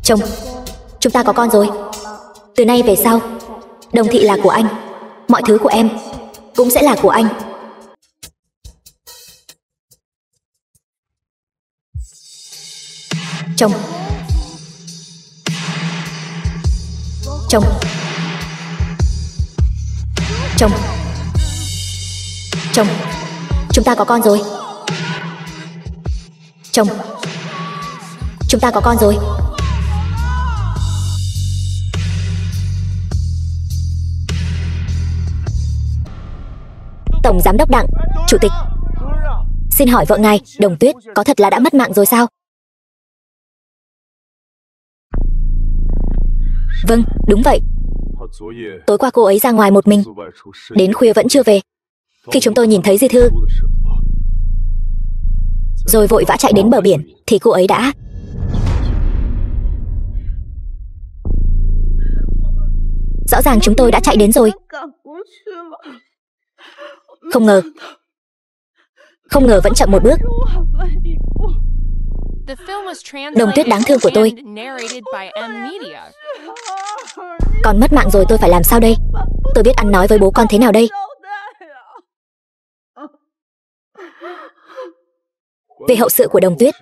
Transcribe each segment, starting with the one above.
Chồng, chúng ta có con rồi. Từ nay về sau, Đồng Thị là của anh. Mọi thứ của em cũng sẽ là của anh. Chồng. Chồng. Chồng. Chồng, chúng ta có con rồi. Chồng, chúng ta có con rồi. Tổng giám đốc Đặng, chủ tịch. Xin hỏi vợ ngài, Đồng Tuyết, có thật là đã mất mạng rồi sao? Vâng, đúng vậy. Tối qua cô ấy ra ngoài một mình, đến khuya vẫn chưa về. Khi chúng tôi nhìn thấy di thư rồi vội vã chạy đến bờ biển thì cô ấy đã... Rõ ràng chúng tôi đã chạy đến rồi. Không ngờ vẫn chậm một bước. Đồng Tuyết đáng thương của tôi còn mất mạng rồi, tôi phải làm sao đây? Tôi biết ăn nói với bố con thế nào đây? Về hậu sự của Đồng Tuyết,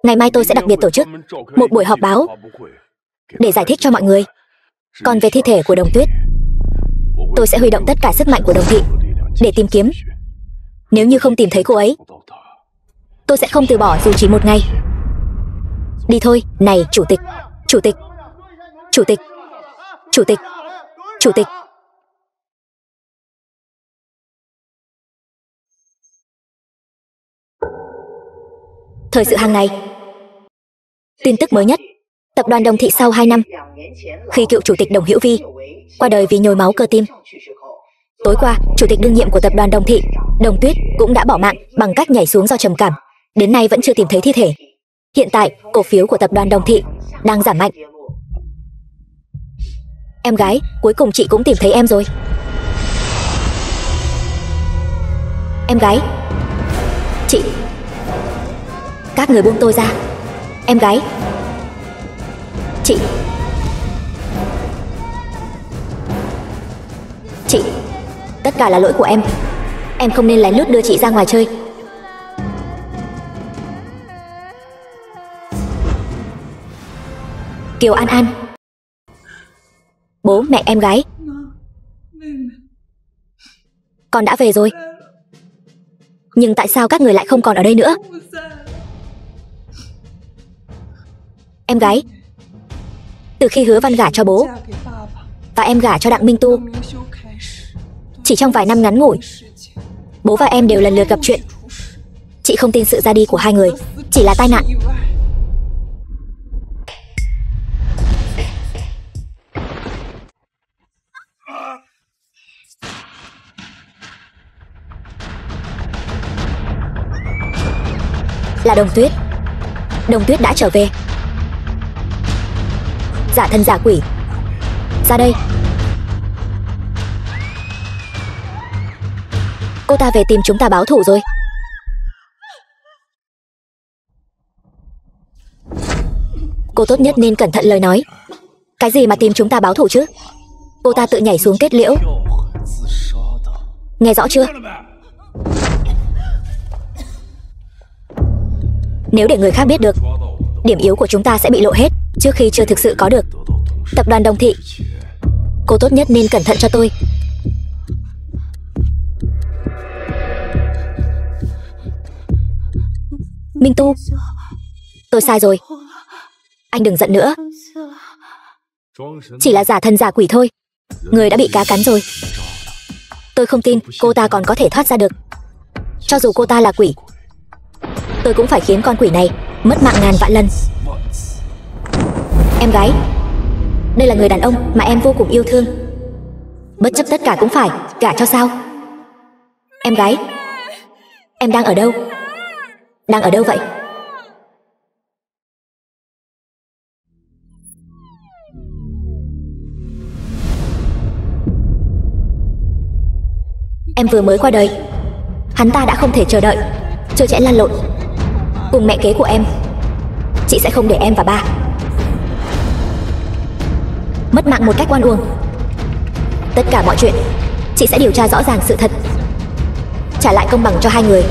ngày mai tôi sẽ đặc biệt tổ chức một buổi họp báo để giải thích cho mọi người. Còn về thi thể của Đồng Tuyết, tôi sẽ huy động tất cả sức mạnh của Đồng Thị để tìm kiếm. Nếu như không tìm thấy cô ấy, tôi sẽ không từ bỏ dù chỉ một ngày. Đi thôi, này chủ tịch, chủ tịch, chủ tịch, chủ tịch, chủ tịch. Thời sự hàng ngày. Tin tức mới nhất. Tập đoàn Đồng Thị sau 2 năm, khi cựu chủ tịch Đồng Hữu Vi qua đời vì nhồi máu cơ tim. Tối qua, chủ tịch đương nhiệm của tập đoàn Đồng Thị, Đồng Tuyết, cũng đã bỏ mạng bằng cách nhảy xuống do trầm cảm. Đến nay vẫn chưa tìm thấy thi thể. Hiện tại, cổ phiếu của tập đoàn Đồng Thị đang giảm mạnh. Em gái, cuối cùng chị cũng tìm thấy em rồi. Em gái. Chị. Các người buông tôi ra. Em gái. Chị. Chị. Tất cả là lỗi của em. Em không nên lén lút đưa chị ra ngoài chơi. Kiều An An. Bố mẹ em gái. Con đã về rồi. Nhưng tại sao các người lại không còn ở đây nữa? Em gái. Từ khi Hứa Văn gả cho bố và em gả cho Đặng Minh Tu, chỉ trong vài năm ngắn ngủi, bố và em đều lần lượt gặp chuyện. Chị không tin sự ra đi của hai người chỉ là tai nạn. Là Đồng Tuyết. Đồng Tuyết đã trở về. Giả thân giả quỷ, ra đây. Cô ta về tìm chúng ta báo thù rồi. Cô tốt nhất nên cẩn thận lời nói. Cái gì mà tìm chúng ta báo thù chứ? Cô ta tự nhảy xuống kết liễu. Nghe rõ chưa? Nếu để người khác biết được, điểm yếu của chúng ta sẽ bị lộ hết trước khi chưa thực sự có được. Tập đoàn Đồng Thị, cô tốt nhất nên cẩn thận cho tôi. Minh Tu, tôi sai rồi. Anh đừng giận nữa. Chỉ là giả thần giả quỷ thôi. Người đã bị cá cắn rồi. Tôi không tin cô ta còn có thể thoát ra được. Cho dù cô ta là quỷ, tôi cũng phải khiến con quỷ này mất mạng ngàn vạn lần. Em gái, đây là người đàn ông mà em vô cùng yêu thương. Bất chấp tất cả cũng phải gả cho sao? Em gái, em đang ở đâu? Đang ở đâu vậy? Em vừa mới qua đời. Hắn ta đã không thể chờ đợi, trơ trẽn lăn lộn cùng mẹ kế của em. Chị sẽ không để em và ba mất mạng một cách oan uổng. Tất cả mọi chuyện, chị sẽ điều tra rõ ràng sự thật, trả lại công bằng cho hai người.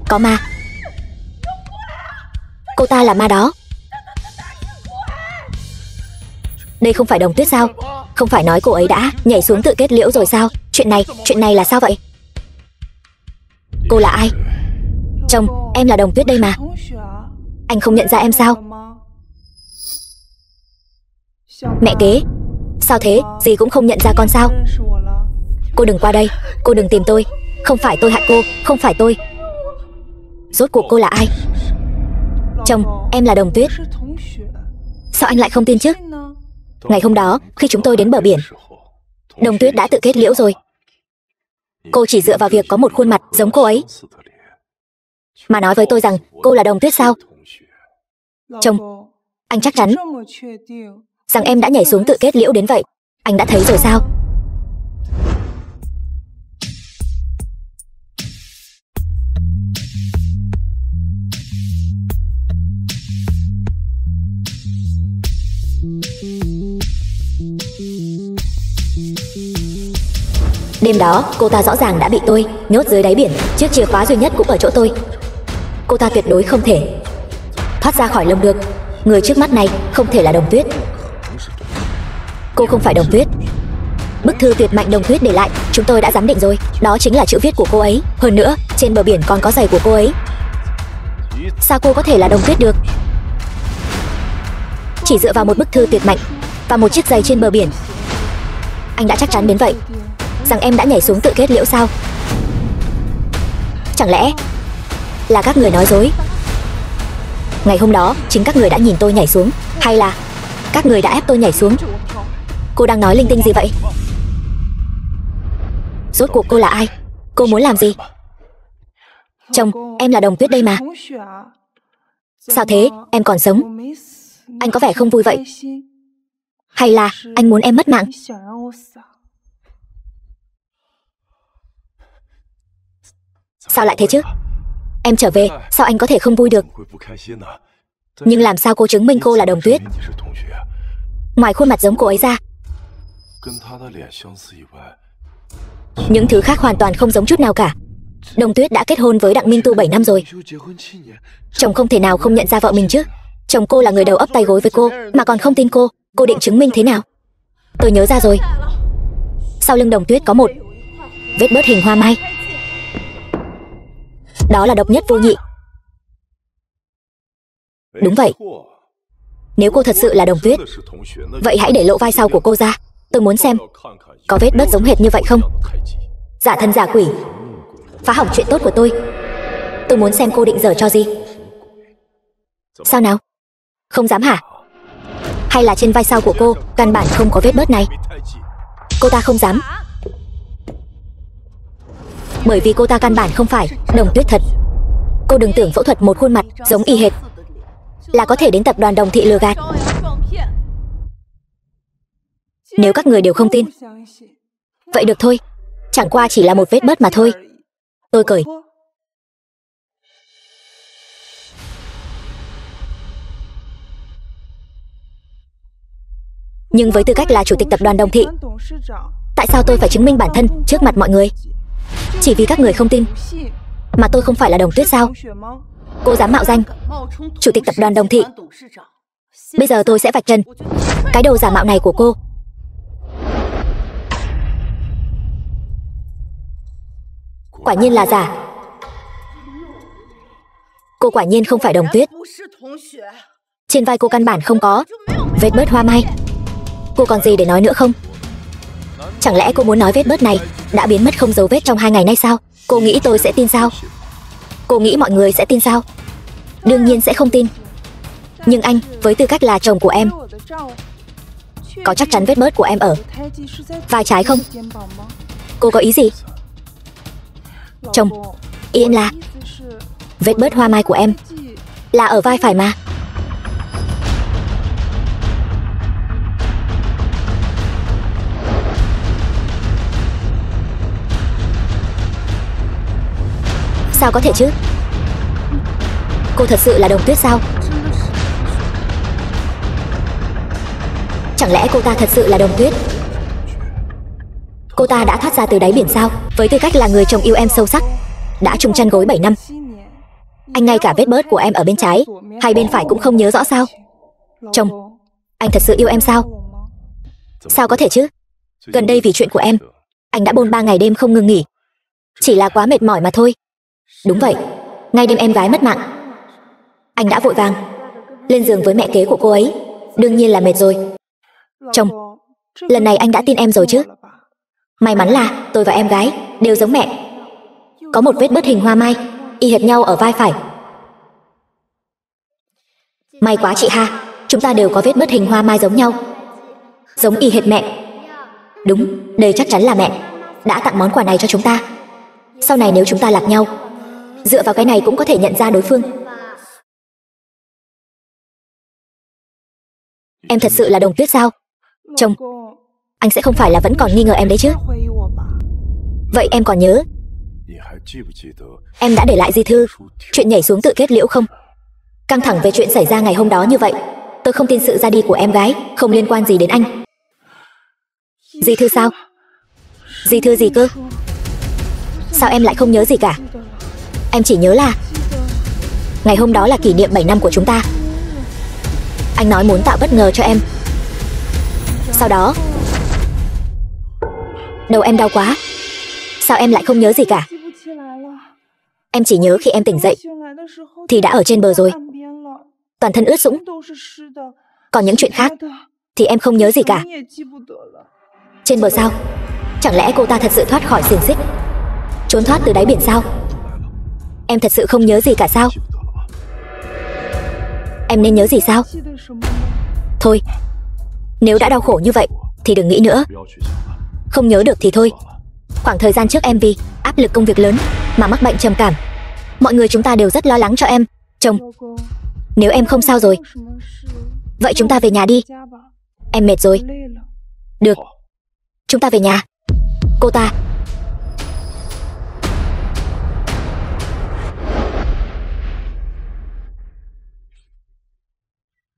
Có ma. Cô ta là ma đó. Đây không phải Đồng Tuyết sao? Không phải nói cô ấy đã nhảy xuống tự kết liễu rồi sao? Chuyện này là sao vậy? Cô là ai? Chồng, em là Đồng Tuyết đây mà. Anh không nhận ra em sao? Mẹ kế, sao thế? Dì cũng không nhận ra con sao? Cô đừng qua đây, cô đừng tìm tôi. Không phải tôi hại cô, không phải tôi. Rốt cuộc cô là ai? Chồng, em là Đồng Tuyết. Sao anh lại không tin chứ? Ngày hôm đó, khi chúng tôi đến bờ biển, Đồng Tuyết đã tự kết liễu rồi. Cô chỉ dựa vào việc có một khuôn mặt giống cô ấy mà nói với tôi rằng cô là Đồng Tuyết sao? Chồng, anh chắc chắn rằng em đã nhảy xuống tự kết liễu đến vậy? Anh đã thấy rồi sao? Đêm đó, cô ta rõ ràng đã bị tôi nhốt dưới đáy biển. Chiếc chìa khóa duy nhất cũng ở chỗ tôi. Cô ta tuyệt đối không thể thoát ra khỏi lồng được. Người trước mắt này không thể là Đồng Tuyết. Cô không phải Đồng Tuyết. Bức thư tuyệt mạnh Đồng Tuyết để lại, chúng tôi đã giám định rồi. Đó chính là chữ viết của cô ấy. Hơn nữa, trên bờ biển còn có giày của cô ấy. Sao cô có thể là Đồng Tuyết được? Chỉ dựa vào một bức thư tuyệt mạnh và một chiếc giày trên bờ biển, anh đã chắc chắn đến vậy rằng em đã nhảy xuống tự kết liễu sao? Chẳng lẽ là các người nói dối? Ngày hôm đó, chính các người đã nhìn tôi nhảy xuống, hay là các người đã ép tôi nhảy xuống? Cô đang nói linh tinh gì vậy? Rốt cuộc cô là ai? Cô muốn làm gì? Chồng, em là Đồng Tuyết đây mà. Sao thế, em còn sống? Anh có vẻ không vui vậy. Hay là anh muốn em mất mạng? Sao lại thế chứ? Em trở về, sao anh có thể không vui được? Nhưng làm sao cô chứng minh cô là Đồng Tuyết? Ngoài khuôn mặt giống cô ấy ra, những thứ khác hoàn toàn không giống chút nào cả. Đồng Tuyết đã kết hôn với Đặng Minh Tu 7 năm rồi. Chồng không thể nào không nhận ra vợ mình chứ. Chồng cô là người đầu ấp tay gối với cô mà còn không tin cô. Cô định chứng minh thế nào? Tôi nhớ ra rồi. Sau lưng Đồng Tuyết có một vết bớt hình hoa mai. Đó là độc nhất vô nhị. Đúng vậy. Nếu cô thật sự là Đồng Tuyết, vậy hãy để lộ vai sau của cô ra. Tôi muốn xem có vết bớt giống hệt như vậy không. Giả thân giả quỷ, phá hỏng chuyện tốt của tôi. Tôi muốn xem cô định giở cho gì. Sao nào? Không dám hả? Hay là trên vai sau của cô căn bản không có vết bớt này? Cô ta không dám, bởi vì cô ta căn bản không phải Đồng Tuyết thật. Cô đừng tưởng phẫu thuật một khuôn mặt giống y hệt là có thể đến tập đoàn Đồng Thị lừa gạt. Nếu các người đều không tin, vậy được thôi. Chẳng qua chỉ là một vết bớt mà thôi. Tôi cười. Nhưng với tư cách là chủ tịch tập đoàn Đồng Thị, tại sao tôi phải chứng minh bản thân trước mặt mọi người? Chỉ vì các người không tin mà tôi không phải là Đồng Tuyết sao? Cô dám mạo danh chủ tịch tập đoàn Đồng Thị. Bây giờ tôi sẽ vạch trần cái đầu giả mạo này của cô. Quả nhiên là giả. Cô quả nhiên không phải Đồng Tuyết. Trên vai cô căn bản không có vết bớt hoa mai. Cô còn gì để nói nữa không? Chẳng lẽ cô muốn nói vết bớt này đã biến mất không dấu vết trong 2 ngày nay sao? Cô nghĩ tôi sẽ tin sao? Cô nghĩ mọi người sẽ tin sao? Đương nhiên sẽ không tin. Nhưng anh, với tư cách là chồng của em, có chắc chắn vết bớt của em ở vai trái không? Cô có ý gì? Chồng, ý em là vết bớt hoa mai của em là ở vai phải mà. Sao có thể chứ? Cô thật sự là Đồng Tuyết sao? Chẳng lẽ cô ta thật sự là Đồng Tuyết? Cô ta đã thoát ra từ đáy biển sao? Với tư cách là người chồng yêu em sâu sắc, đã chung chăn gối 7 năm, anh ngay cả vết bớt của em ở bên trái hay bên phải cũng không nhớ rõ sao? Chồng, anh thật sự yêu em sao? Sao có thể chứ? Gần đây vì chuyện của em, anh đã bôn ba ngày đêm không ngừng nghỉ. Chỉ là quá mệt mỏi mà thôi. Đúng vậy, ngay đêm em gái mất mạng, anh đã vội vàng lên giường với mẹ kế của cô ấy. Đương nhiên là mệt rồi. Chồng, lần này anh đã tin em rồi chứ? May mắn là tôi và em gái đều giống mẹ. Có một vết bớt hình hoa mai, y hệt nhau ở vai phải. May quá chị ha, chúng ta đều có vết bớt hình hoa mai giống nhau. Giống y hệt mẹ. Đúng, đây chắc chắn là mẹ đã tặng món quà này cho chúng ta. Sau này nếu chúng ta lạc nhau, dựa vào cái này cũng có thể nhận ra đối phương. Em thật sự là Đồng Tuyết sao? Chồng, anh sẽ không phải là vẫn còn nghi ngờ em đấy chứ? Vậy em còn nhớ em đã để lại di thư chuyện nhảy xuống tự kết liễu không? Căng thẳng về chuyện xảy ra ngày hôm đó như vậy, tôi không tin sự ra đi của em gái không liên quan gì đến anh. Di thư sao? Di thư gì cơ? Sao em lại không nhớ gì cả? Em chỉ nhớ là ngày hôm đó là kỷ niệm 7 năm của chúng ta. Anh nói muốn tạo bất ngờ cho em. Sau đó đầu em đau quá. Sao em lại không nhớ gì cả? Em chỉ nhớ khi em tỉnh dậy thì đã ở trên bờ rồi, toàn thân ướt sũng. Còn những chuyện khác thì em không nhớ gì cả. Trên bờ sao? Chẳng lẽ cô ta thật sự thoát khỏi xiềng xích, trốn thoát từ đáy biển sao? Em thật sự không nhớ gì cả sao? Em nên nhớ gì sao? Thôi, nếu đã đau khổ như vậy thì đừng nghĩ nữa. Không nhớ được thì thôi. Khoảng thời gian trước em vì áp lực công việc lớn mà mắc bệnh trầm cảm. Mọi người chúng ta đều rất lo lắng cho em. Chồng, nếu em không sao rồi, vậy chúng ta về nhà đi. Em mệt rồi. Được, chúng ta về nhà. Cô ta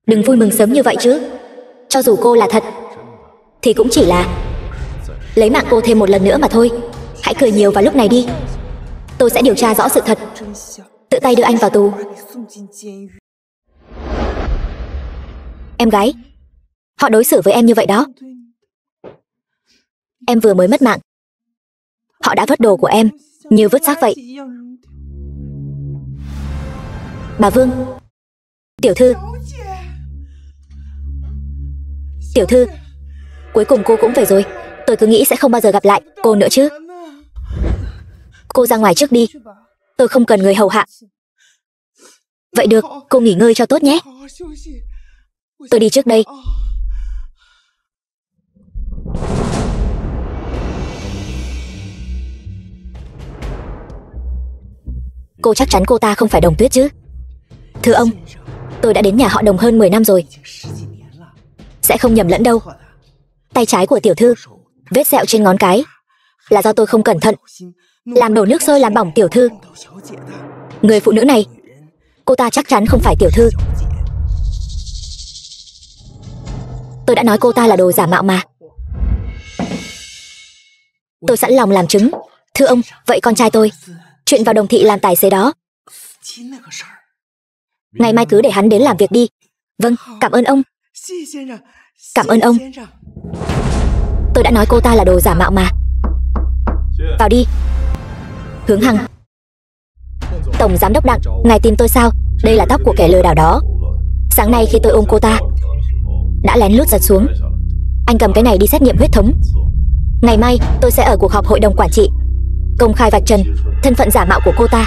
đừng vui mừng sớm như vậy chứ. Cho dù cô là thật thì cũng chỉ là lấy mạng cô thêm một lần nữa mà thôi. Hãy cười nhiều vào lúc này đi. Tôi sẽ điều tra rõ sự thật, tự tay đưa anh vào tù. Em gái, họ đối xử với em như vậy đó. Em vừa mới mất mạng, họ đã vứt đồ của em như vứt xác vậy. Bà Vương, tiểu thư, tiểu thư, cuối cùng cô cũng về rồi. Tôi cứ nghĩ sẽ không bao giờ gặp lại cô nữa chứ. Cô ra ngoài trước đi, tôi không cần người hầu hạ. Vậy được, cô nghỉ ngơi cho tốt nhé. Tôi đi trước đây. Cô chắc chắn cô ta không phải Đồng Tuyết chứ? Thưa ông, tôi đã đến nhà họ Đồng hơn 10 năm rồi. Sẽ không nhầm lẫn đâu. Tay trái của tiểu thư, vết sẹo trên ngón cái là do tôi không cẩn thận làm đổ nước sôi làm bỏng tiểu thư. Người phụ nữ này, cô ta chắc chắn không phải tiểu thư. Tôi đã nói cô ta là đồ giả mạo mà. Tôi sẵn lòng làm chứng. Thưa ông, vậy con trai tôi chuyện vào Đồng thị làm tài xế đó, ngày mai cứ để hắn đến làm việc đi. Vâng, cảm ơn ông. Cảm ơn ông. Tôi đã nói cô ta là đồ giả mạo mà. Vào đi. Hướng Hằng. Tổng giám đốc Đặng, ngài tìm tôi sao? Đây là tóc của kẻ lừa đảo đó. Sáng nay khi tôi ôm cô ta đã lén lút giật xuống. Anh cầm cái này đi xét nghiệm huyết thống. Ngày mai tôi sẽ ở cuộc họp hội đồng quản trị công khai vạch trần thân phận giả mạo của cô ta.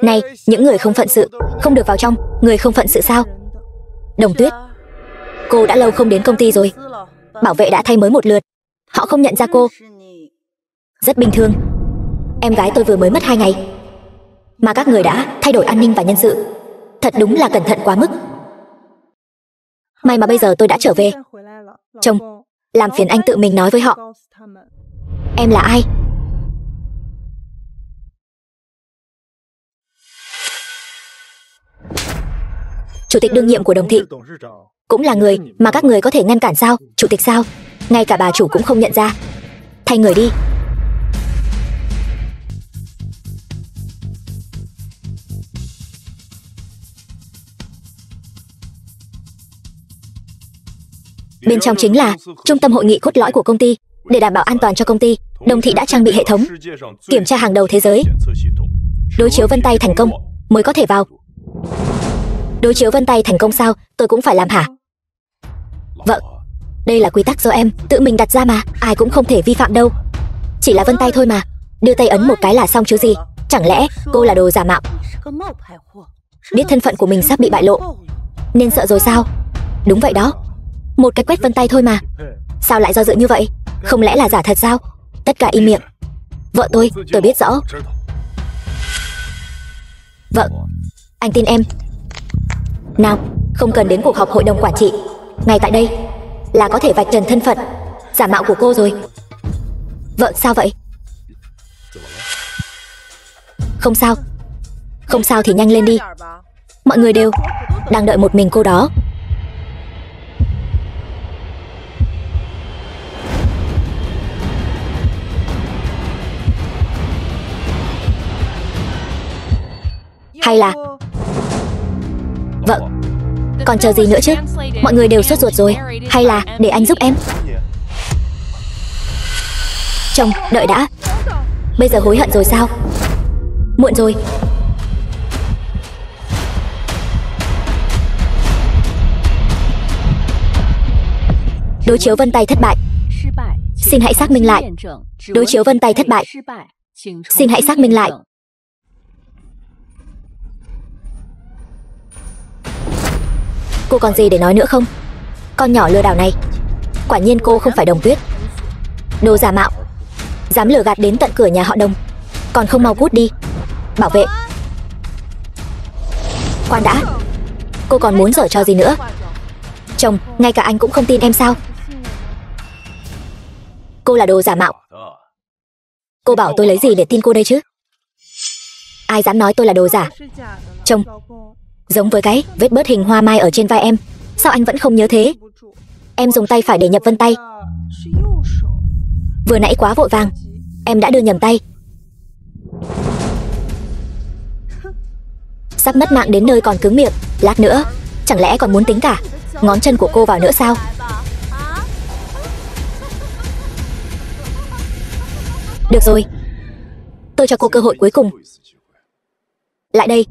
Này, những người không phận sự không được vào trong. Người không phận sự sao? Đồng Tuyết, cô đã lâu không đến công ty rồi. Bảo vệ đã thay mới một lượt, họ không nhận ra cô. Rất bình thường. Em gái tôi vừa mới mất 2 ngày mà các người đã thay đổi an ninh và nhân sự. Thật đúng là cẩn thận quá mức. May mà bây giờ tôi đã trở về. Chồng, Làm phiền anh tự mình nói với họ. Em là ai? Chủ tịch đương nhiệm của Đồng Thị. Cũng là người mà các người có thể ngăn cản sao? Chủ tịch sao? Ngay cả bà chủ cũng không nhận ra. Thay người đi. Bên trong chính là trung tâm hội nghị cốt lõi của công ty. Để đảm bảo an toàn cho công ty, Đồng Thị đã trang bị hệ thống kiểm tra hàng đầu thế giới. Đối chiếu vân tay thành công mới có thể vào. Đối chiếu vân tay thành công sao? Tôi cũng phải làm hả? Vâng, đây là quy tắc do em tự mình đặt ra mà, ai cũng không thể vi phạm đâu. Chỉ là vân tay thôi mà, đưa tay ấn một cái là xong chứ gì. Chẳng lẽ cô là đồ giả mạo? Biết thân phận của mình sắp bị bại lộ nên sợ rồi sao? Đúng vậy đó, một cái quét vân tay thôi mà. Sao lại do dự như vậy? Không lẽ là giả thật sao? Tất cả im miệng. Vợ tôi biết rõ. Vợ, anh tin em. Nào, không cần đến cuộc họp hội đồng quản trị. Ngay tại đây là có thể vạch trần thân phận giả mạo của cô rồi. Vợ, sao vậy? Không sao. Không sao thì nhanh lên đi. Mọi người đều đang đợi một mình cô đó. Hay là... Vâng, còn chờ gì nữa chứ? Mọi người đều sốt ruột rồi. Hay là để anh giúp em? Chồng, đợi đã. Bây giờ hối hận rồi sao? Muộn rồi. Đối chiếu vân tay thất bại. Xin hãy xác minh lại. Đối chiếu vân tay thất bại. Xin hãy xác minh lại. Cô còn gì để nói nữa không? Con nhỏ lừa đảo này. Quả nhiên cô không phải Đồng Tuyết. Đồ giả mạo, dám lừa gạt đến tận cửa nhà họ Đồng, còn không mau cút đi. Bảo vệ. Khoan đã, cô còn muốn giở trò gì nữa? Chồng, ngay cả anh cũng không tin em sao? Cô là đồ giả mạo. Cô bảo tôi lấy gì để tin cô đây chứ? Ai dám nói tôi là đồ giả? Chồng, giống với cái vết bớt hình hoa mai ở trên vai em. Sao anh vẫn không nhớ thế? Em dùng tay phải để nhập vân tay. Vừa nãy quá vội vàng, em đã đưa nhầm tay. Sắp mất mạng đến nơi còn cứng miệng. Lát nữa, chẳng lẽ còn muốn tính cả ngón chân của cô vào nữa sao? Được rồi, tôi cho cô cơ hội cuối cùng. Lại đây.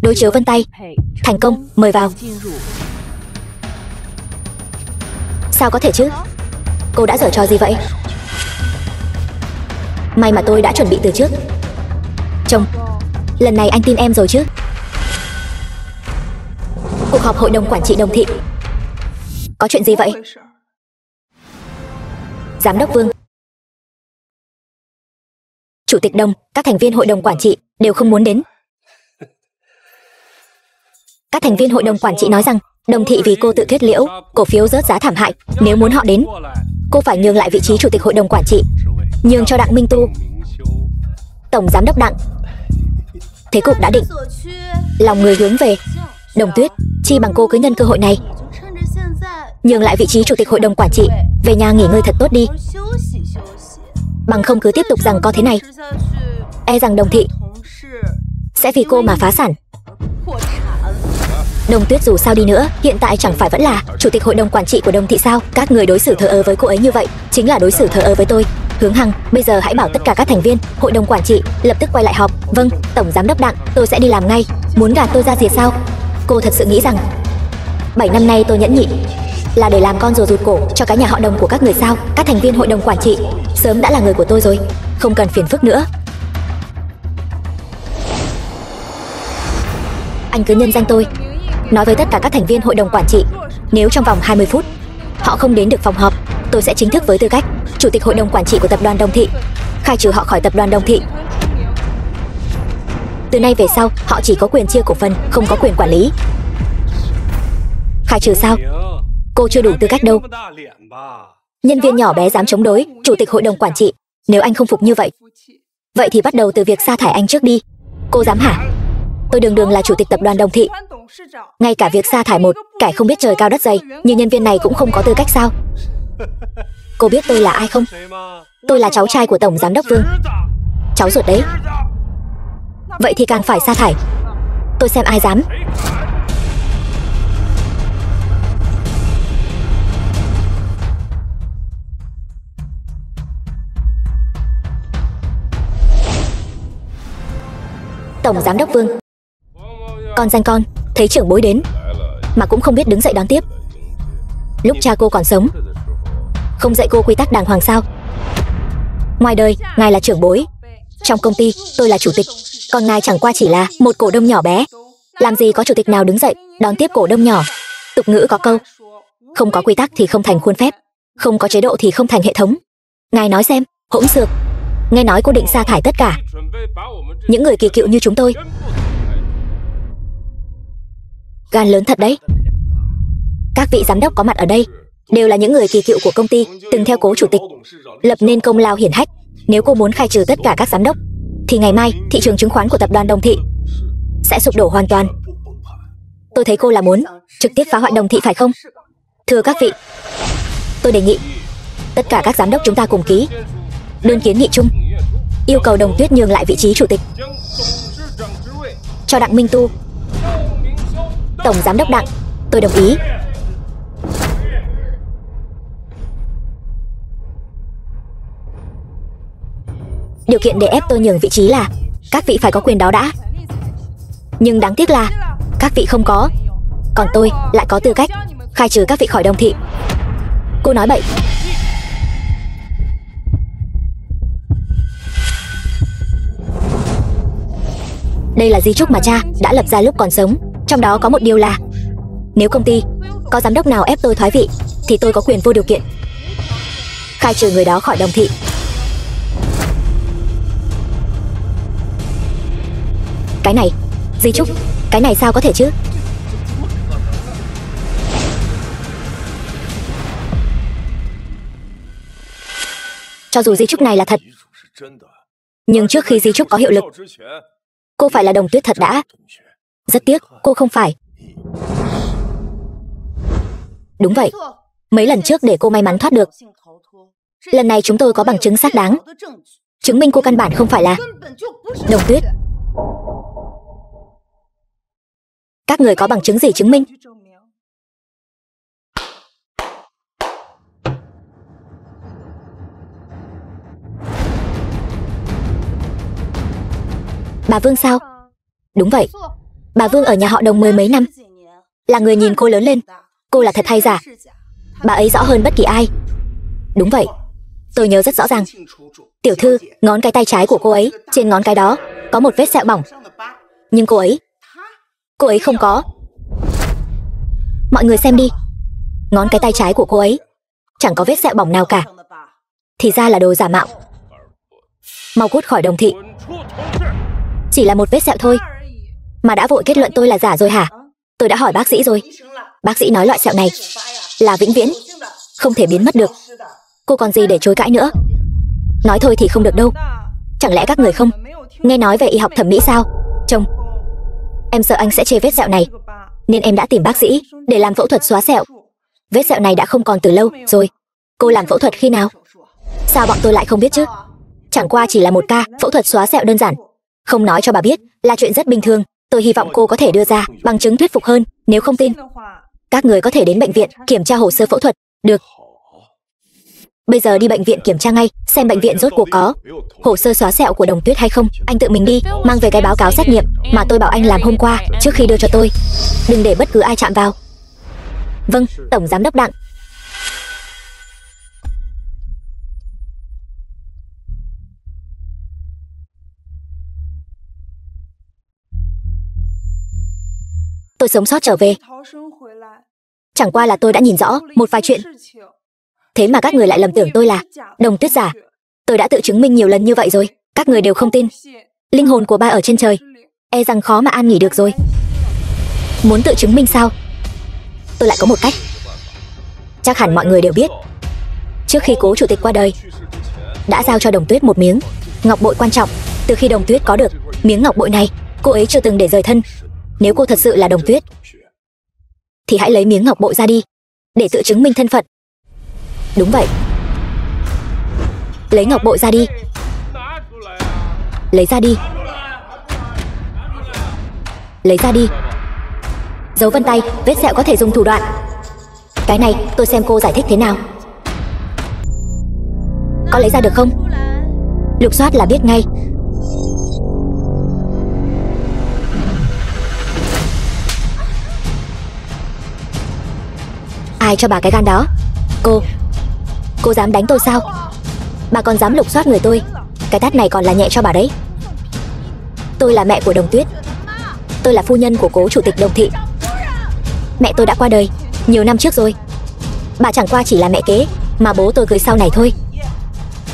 Đối chiếu vân tay thành công, mời vào. Sao có thể chứ? Cô đã giở trò gì vậy? May mà tôi đã chuẩn bị từ trước. Chồng, lần này anh tin em rồi chứ? Cuộc họp hội đồng quản trị Đồng Thị. Có chuyện gì vậy? Giám đốc Vương, Chủ tịch Đồng, các thành viên hội đồng quản trị đều không muốn đến. Các thành viên hội đồng quản trị nói rằng Đồng Thị vì cô tự kết liễu, cổ phiếu rớt giá thảm hại. Nếu muốn họ đến, cô phải nhường lại vị trí chủ tịch hội đồng quản trị, nhường cho Đặng Minh Tu. Tổng giám đốc Đặng. Thế cục đã định, lòng người hướng về Đồng Tuyết. Chi bằng cô cứ nhân cơ hội này nhường lại vị trí chủ tịch hội đồng quản trị, về nhà nghỉ ngơi thật tốt đi. Bằng không cứ tiếp tục rằng có thế này, e rằng Đồng Thị sẽ vì cô mà phá sản. Đồng Tuyết dù sao đi nữa, hiện tại chẳng phải vẫn là chủ tịch hội đồng quản trị của Đồng Thị sao? Các người đối xử thờ ơ với cô ấy như vậy, chính là đối xử thờ ơ với tôi. Hướng Hằng, bây giờ hãy bảo tất cả các thành viên hội đồng quản trị lập tức quay lại họp. Vâng, tổng giám đốc Đặng, tôi sẽ đi làm ngay. Muốn gạt tôi ra rìa sao? Cô thật sự nghĩ rằng 7 năm nay tôi nhẫn nhịn là để làm con rùa rụt cổ cho cái nhà họ Đồng của các người sao? Các thành viên hội đồng quản trị sớm đã là người của tôi rồi, không cần phiền phức nữa. Anh cứ nhân danh tôi, nói với tất cả các thành viên hội đồng quản trị, nếu trong vòng 20 phút họ không đến được phòng họp, tôi sẽ chính thức với tư cách chủ tịch hội đồng quản trị của tập đoàn Đồng Thị khai trừ họ khỏi tập đoàn Đồng Thị. Từ nay về sau, họ chỉ có quyền chia cổ phần, không có quyền quản lý. Khai trừ sao? Cô chưa đủ tư cách đâu. Nhân viên nhỏ bé dám chống đối chủ tịch hội đồng quản trị. Nếu anh không phục như vậy, vậy thì bắt đầu từ việc sa thải anh trước đi. Cô dám hả? Tôi đường đường là chủ tịch tập đoàn Đồng Thị. Ngay cả việc sa thải một kẻ không biết trời cao đất dày như nhân viên này cũng không có tư cách sao? Cô biết tôi là ai không? Tôi là cháu trai của Tổng Giám đốc Vương. Cháu ruột đấy. Vậy thì càng phải sa thải. Tôi xem ai dám. Tổng Giám đốc Vương. Con danh con, thấy trưởng bối đến mà cũng không biết đứng dậy đón tiếp. Lúc cha cô còn sống, không dạy cô quy tắc đàng hoàng sao? Ngoài đời, ngài là trưởng bối. Trong công ty, tôi là chủ tịch. Còn ngài chẳng qua chỉ là một cổ đông nhỏ bé. Làm gì có chủ tịch nào đứng dậy đón tiếp cổ đông nhỏ. Tục ngữ có câu, không có quy tắc thì không thành khuôn phép, không có chế độ thì không thành hệ thống. Ngài nói xem, hỗn xược. Nghe nói cô định sa thải tất cả những người kỳ cựu như chúng tôi. Gan lớn thật đấy. Các vị giám đốc có mặt ở đây đều là những người kỳ cựu của công ty, từng theo cố chủ tịch, lập nên công lao hiển hách. Nếu cô muốn khai trừ tất cả các giám đốc, thì ngày mai thị trường chứng khoán của tập đoàn Đồng Thị sẽ sụp đổ hoàn toàn. Tôi thấy cô là muốn trực tiếp phá hoại Đồng Thị phải không? Thưa các vị, tôi đề nghị tất cả các giám đốc chúng ta cùng ký đơn kiến nghị chung, yêu cầu Đồng Tuyết nhường lại vị trí chủ tịch cho Đặng Minh Tu. Tổng Giám đốc Đặng, tôi đồng ý. Điều kiện để ép tôi nhường vị trí là các vị phải có quyền đó đã. Nhưng đáng tiếc là các vị không có. Còn tôi lại có tư cách khai trừ các vị khỏi Đồng Thị. Cô nói bậy. Đây là di chúc mà cha đã lập ra lúc còn sống. Trong đó có một điều là nếu công ty có giám đốc nào ép tôi thoái vị thì tôi có quyền vô điều kiện khai trừ người đó khỏi Đồng Thị. Cái này, di chúc, cái này sao có thể chứ? Cho dù di chúc này là thật, nhưng trước khi di chúc có hiệu lực, cô phải là Đồng Tuyết thật đã. Rất tiếc, cô không phải. Đúng vậy, mấy lần trước để cô may mắn thoát được. Lần này chúng tôi có bằng chứng xác đáng, chứng minh cô căn bản không phải là Đồng Tuyết. Các người có bằng chứng gì chứng minh? Bà Vương sao? Đúng vậy, bà Vương ở nhà họ Đồng 10 mấy năm, là người nhìn cô lớn lên. Cô là thật hay giả, bà ấy rõ hơn bất kỳ ai. Đúng vậy, tôi nhớ rất rõ ràng. Tiểu thư, ngón cái tay trái của cô ấy, trên ngón cái đó có một vết sẹo bỏng. Nhưng cô ấy không có. Mọi người xem đi, ngón cái tay trái của cô ấy chẳng có vết sẹo bỏng nào cả. Thì ra là đồ giả mạo. Mau cút khỏi Đồng Thị. Chỉ là một vết sẹo thôi mà đã vội kết luận tôi là giả rồi hả? Tôi đã hỏi bác sĩ rồi. Bác sĩ nói loại sẹo này là vĩnh viễn, không thể biến mất được. Cô còn gì để chối cãi nữa? Nói thôi thì không được đâu. Chẳng lẽ các người không nghe nói về y học thẩm mỹ sao? Chồng, em sợ anh sẽ chê vết sẹo này, nên em đã tìm bác sĩ để làm phẫu thuật xóa sẹo. Vết sẹo này đã không còn từ lâu rồi. Cô làm phẫu thuật khi nào? Sao bọn tôi lại không biết chứ? Chẳng qua chỉ là một ca phẫu thuật xóa sẹo đơn giản. Không nói cho bà biết là chuyện rất bình thường. Tôi hy vọng cô có thể đưa ra bằng chứng thuyết phục hơn. Nếu không tin, các người có thể đến bệnh viện kiểm tra hồ sơ phẫu thuật. Được. Bây giờ đi bệnh viện kiểm tra ngay, xem bệnh viện rốt cuộc có hồ sơ xóa sẹo của Đồng Tuyết hay không. Anh tự mình đi, mang về cái báo cáo xét nghiệm mà tôi bảo anh làm hôm qua trước khi đưa cho tôi. Đừng để bất cứ ai chạm vào. Vâng, Tổng Giám đốc Đặng. Tôi sống sót trở về. Chẳng qua là tôi đã nhìn rõ một vài chuyện. Thế mà các người lại lầm tưởng tôi là Đồng Tuyết giả. Tôi đã tự chứng minh nhiều lần như vậy rồi, các người đều không tin. Linh hồn của ba ở trên trời, e rằng khó mà an nghỉ được rồi. Muốn tự chứng minh sao? Tôi lại có một cách. Chắc hẳn mọi người đều biết, trước khi cố chủ tịch qua đời, đã giao cho Đồng Tuyết một miếng ngọc bội quan trọng. Từ khi Đồng Tuyết có được miếng ngọc bội này, cô ấy chưa từng để rời thân. Nếu cô thật sự là Đồng Tuyết, thì hãy lấy miếng ngọc bội ra đi, để tự chứng minh thân phận. Đúng vậy. Lấy ngọc bội ra đi. Lấy ra đi. Lấy ra đi. Dấu vân tay, vết sẹo có thể dùng thủ đoạn. Cái này tôi xem cô giải thích thế nào. Có lấy ra được không? Lục soát là biết ngay. Ai cho bà cái gan đó? Cô dám đánh tôi sao? Bà còn dám lục soát người tôi, cái tát này còn là nhẹ cho bà đấy. Tôi là mẹ của Đồng Tuyết. Tôi là phu nhân của cố chủ tịch Đồng Thị. Mẹ tôi đã qua đời nhiều năm trước rồi. Bà chẳng qua chỉ là mẹ kế mà bố tôi cưới sau này thôi.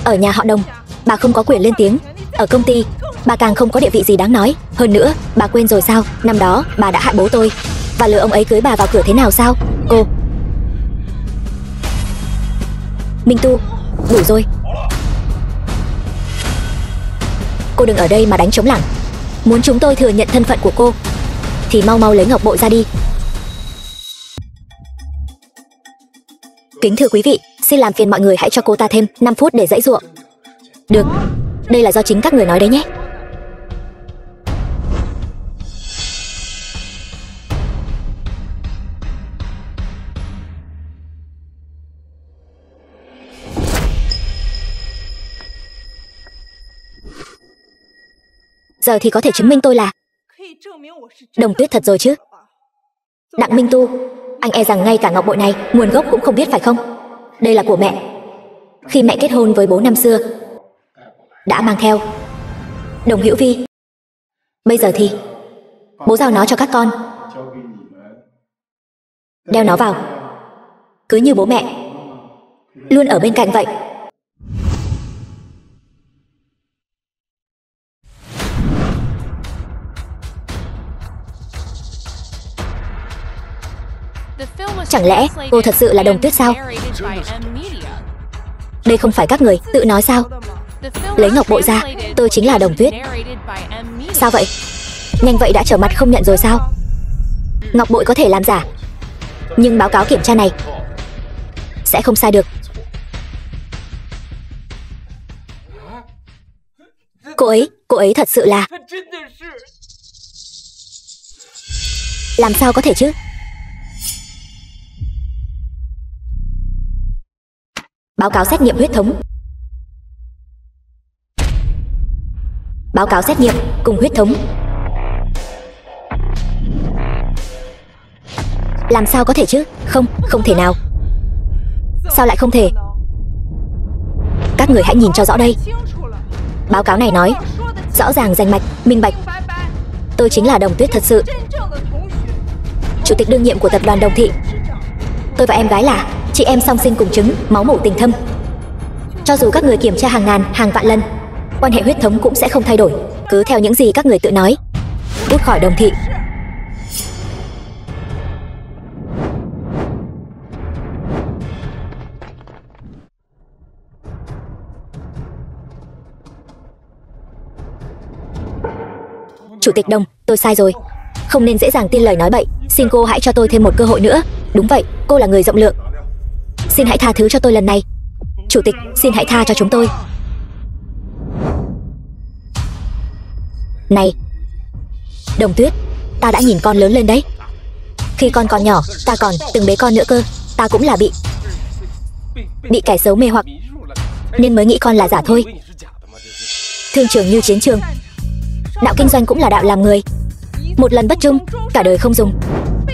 Ở nhà họ Đồng, bà không có quyền lên tiếng. Ở công ty, bà càng không có địa vị gì đáng nói. Hơn nữa, bà quên rồi sao? Năm đó, bà đã hại bố tôi và lừa ông ấy cưới bà vào cửa thế nào sao? Cô Minh Tu, đủ rồi. Cô đừng ở đây mà đánh trống lảng. Muốn chúng tôi thừa nhận thân phận của cô thì mau mau lấy ngọc bội ra đi. Kính thưa quý vị, xin làm phiền mọi người hãy cho cô ta thêm 5 phút để giãy giụa. Được, đây là do chính các người nói đấy nhé. Giờ thì có thể chứng minh tôi là Đồng Tuyết thật rồi chứ? Đặng Minh Tu, anh e rằng ngay cả ngọc bội này nguồn gốc cũng không biết phải không? Đây là của mẹ. Khi mẹ kết hôn với bố năm xưa, đã mang theo. Đồng Hữu Vi, bây giờ thì bố giao nó cho các con. Đeo nó vào, cứ như bố mẹ luôn ở bên cạnh vậy. Chẳng lẽ cô thật sự là Đồng Tuyết sao? Đây không phải các người tự nói sao? Lấy ngọc bội ra, tôi chính là Đồng Tuyết. Sao vậy? Nhanh vậy đã trở mặt không nhận rồi sao? Ngọc bội có thể làm giả, nhưng báo cáo kiểm tra này sẽ không sai được. Cô ấy thật sự là... Làm sao có thể chứ? Báo cáo xét nghiệm huyết thống. Báo cáo xét nghiệm cùng huyết thống. Làm sao có thể chứ? Không thể nào. Sao lại không thể? Các người hãy nhìn cho rõ đây. Báo cáo này nói rõ ràng rành mạch, minh bạch. Tôi chính là Đồng Tuyết thật sự, chủ tịch đương nhiệm của tập đoàn Đồng Thị. Tôi và em gái là chị em song sinh cùng trứng, máu mủ tình thâm. Cho dù các người kiểm tra hàng ngàn, hàng vạn lần, quan hệ huyết thống cũng sẽ không thay đổi. Cứ theo những gì các người tự nói. Cút khỏi Đồng Thị. Chủ tịch Đồng, tôi sai rồi. Không nên dễ dàng tin lời nói bậy. Xin cô hãy cho tôi thêm một cơ hội nữa. Đúng vậy, cô là người rộng lượng. Xin hãy tha thứ cho tôi lần này. Chủ tịch, xin hãy tha cho chúng tôi. Này Đồng Tuyết, ta đã nhìn con lớn lên đấy. Khi con còn nhỏ, ta còn từng bế con nữa cơ. Ta cũng là bị kẻ xấu mê hoặc, nên mới nghĩ con là giả thôi. Thương trường như chiến trường, đạo kinh doanh cũng là đạo làm người. Một lần bất trung, cả đời không dùng.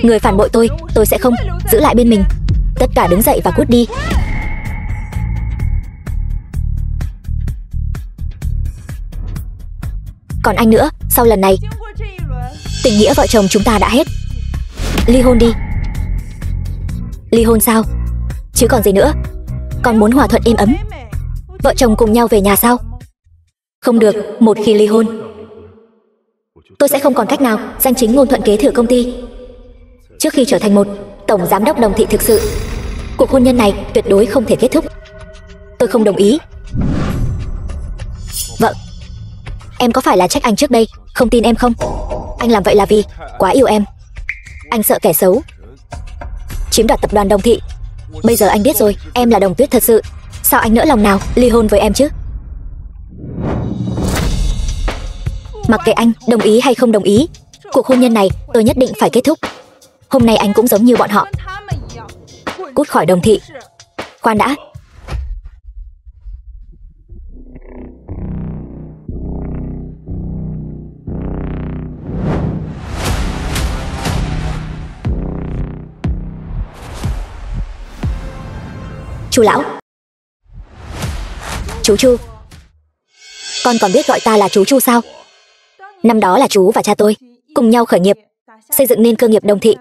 Người phản bội tôi sẽ không giữ lại bên mình. Tất cả đứng dậy và cút đi. Còn anh nữa, sau lần này, tình nghĩa vợ chồng chúng ta đã hết. Ly hôn đi. Ly hôn sao? Chứ còn gì nữa. Con muốn hòa thuận êm ấm. Vợ chồng cùng nhau về nhà sao? Không được, một khi ly hôn, tôi sẽ không còn cách nào danh chính ngôn thuận kế thừa công ty. Trước khi trở thành một tổng giám đốc Đồng Thị thực sự, cuộc hôn nhân này tuyệt đối không thể kết thúc. Tôi không đồng ý. Vợ, em có phải là trách anh trước đây không tin em không? Anh làm vậy là vì quá yêu em. Anh sợ kẻ xấu chiếm đoạt tập đoàn Đồng Thị. Bây giờ anh biết rồi, em là Đồng Tuyết thật sự. Sao anh nỡ lòng nào ly hôn với em chứ? Mặc kệ anh đồng ý hay không đồng ý, cuộc hôn nhân này tôi nhất định phải kết thúc. Hôm nay anh cũng giống như bọn họ, cút khỏi Đồng Thị. Khoan đã. Chú lão. Chú Chu. Con còn biết gọi ta là chú Chu sao? Năm đó là chú và cha tôi cùng nhau khởi nghiệp, xây dựng nên cơ nghiệp Đồng Thị.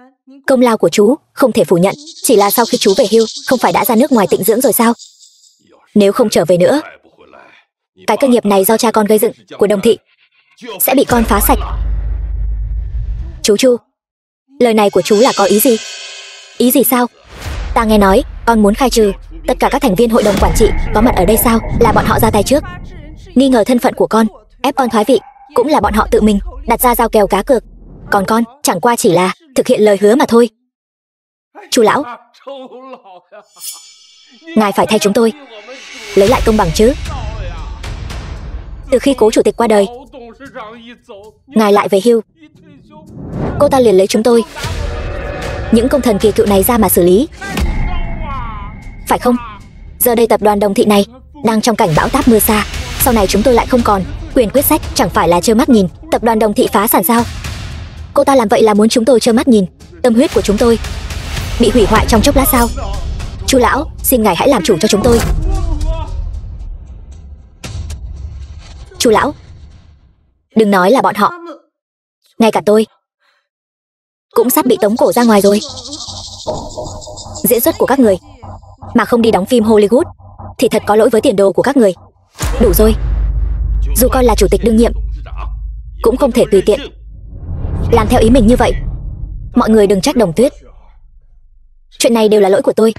Công lao của chú không thể phủ nhận. Chỉ là sau khi chú về hưu, không phải đã ra nước ngoài tịnh dưỡng rồi sao? Nếu không trở về nữa, cái cơ nghiệp này do cha con gây dựng của Đồng Thị sẽ bị con phá sạch. Chú Chu, lời này của chú là có ý gì? Ý gì sao? Ta nghe nói con muốn khai trừ tất cả các thành viên hội đồng quản trị có mặt ở đây sao? Là bọn họ ra tay trước, nghi ngờ thân phận của con, ép con thoái vị. Cũng là bọn họ tự mình đặt ra giao kèo cá cược, còn con chẳng qua chỉ là thực hiện lời hứa mà thôi. Chu lão, ngài phải thay chúng tôi lấy lại công bằng chứ. Từ khi cố chủ tịch qua đời, ngài lại về hưu, cô ta liền lấy chúng tôi, những công thần kỳ cựu này ra mà xử lý, phải không? Giờ đây tập đoàn Đồng Thị này đang trong cảnh bão táp mưa xa. Sau này chúng tôi lại không còn quyền quyết sách, chẳng phải là trơ mắt nhìn tập đoàn Đồng Thị phá sản sao? Cô ta làm vậy là muốn chúng tôi trơ mắt nhìn tâm huyết của chúng tôi bị hủy hoại trong chốc lát sao? Chu lão, xin ngài hãy làm chủ cho chúng tôi. Chu lão, đừng nói là bọn họ, ngay cả tôi cũng sắp bị tống cổ ra ngoài rồi. Diễn xuất của các người mà không đi đóng phim Hollywood thì thật có lỗi với tiền đồ của các người. Đủ rồi. Dù con là chủ tịch đương nhiệm cũng không thể tùy tiện làm theo ý mình như vậy. Mọi người đừng trách Đồng Tuyết, chuyện này đều là lỗi của tôi.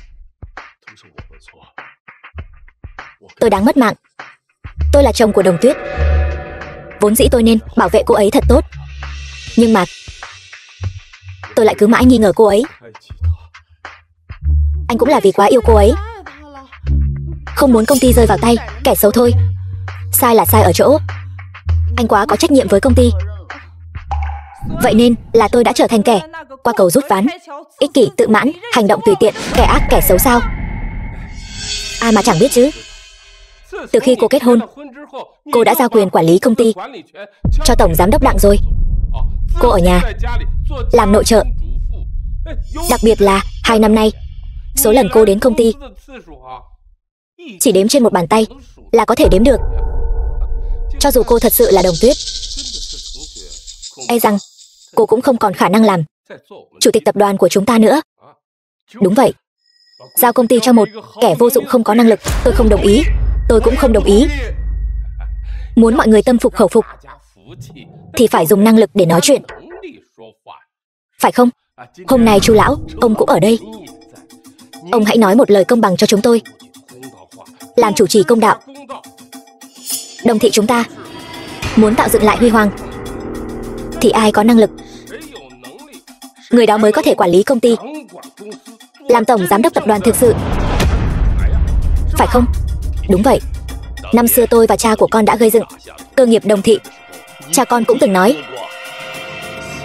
Tôi đáng mất mạng. Tôi là chồng của Đồng Tuyết, vốn dĩ tôi nên bảo vệ cô ấy thật tốt, nhưng mà tôi lại cứ mãi nghi ngờ cô ấy. Anh cũng là vì quá yêu cô ấy, không muốn công ty rơi vào tay kẻ xấu thôi. Sai là sai ở chỗ anh quá có trách nhiệm với công ty. Vậy nên là tôi đã trở thành kẻ qua cầu rút ván, ích kỷ tự mãn, hành động tùy tiện, kẻ ác kẻ xấu sao? Ai mà chẳng biết chứ. Từ khi cô kết hôn, cô đã giao quyền quản lý công ty cho tổng giám đốc Đặng rồi. Cô ở nhà làm nội trợ. Đặc biệt là 2 năm nay, số lần cô đến công ty chỉ đếm trên một bàn tay là có thể đếm được. Cho dù cô thật sự là Đồng Tuyết, e rằng cô cũng không còn khả năng làm chủ tịch tập đoàn của chúng ta nữa. Đúng vậy, giao công ty cho một kẻ vô dụng không có năng lực, tôi không đồng ý. Tôi cũng không đồng ý. Muốn mọi người tâm phục khẩu phục thì phải dùng năng lực để nói chuyện, phải không? Hôm nay Chu lão, ông cũng ở đây. Ông hãy nói một lời công bằng cho chúng tôi, làm chủ trì công đạo. Đồng Thị chúng ta muốn tạo dựng lại huy hoàng thì ai có năng lực, người đó mới có thể quản lý công ty, làm tổng giám đốc tập đoàn thực sự, phải không? Đúng vậy. Năm xưa tôi và cha của con đã gây dựng cơ nghiệp Đồng Thị. Cha con cũng từng nói,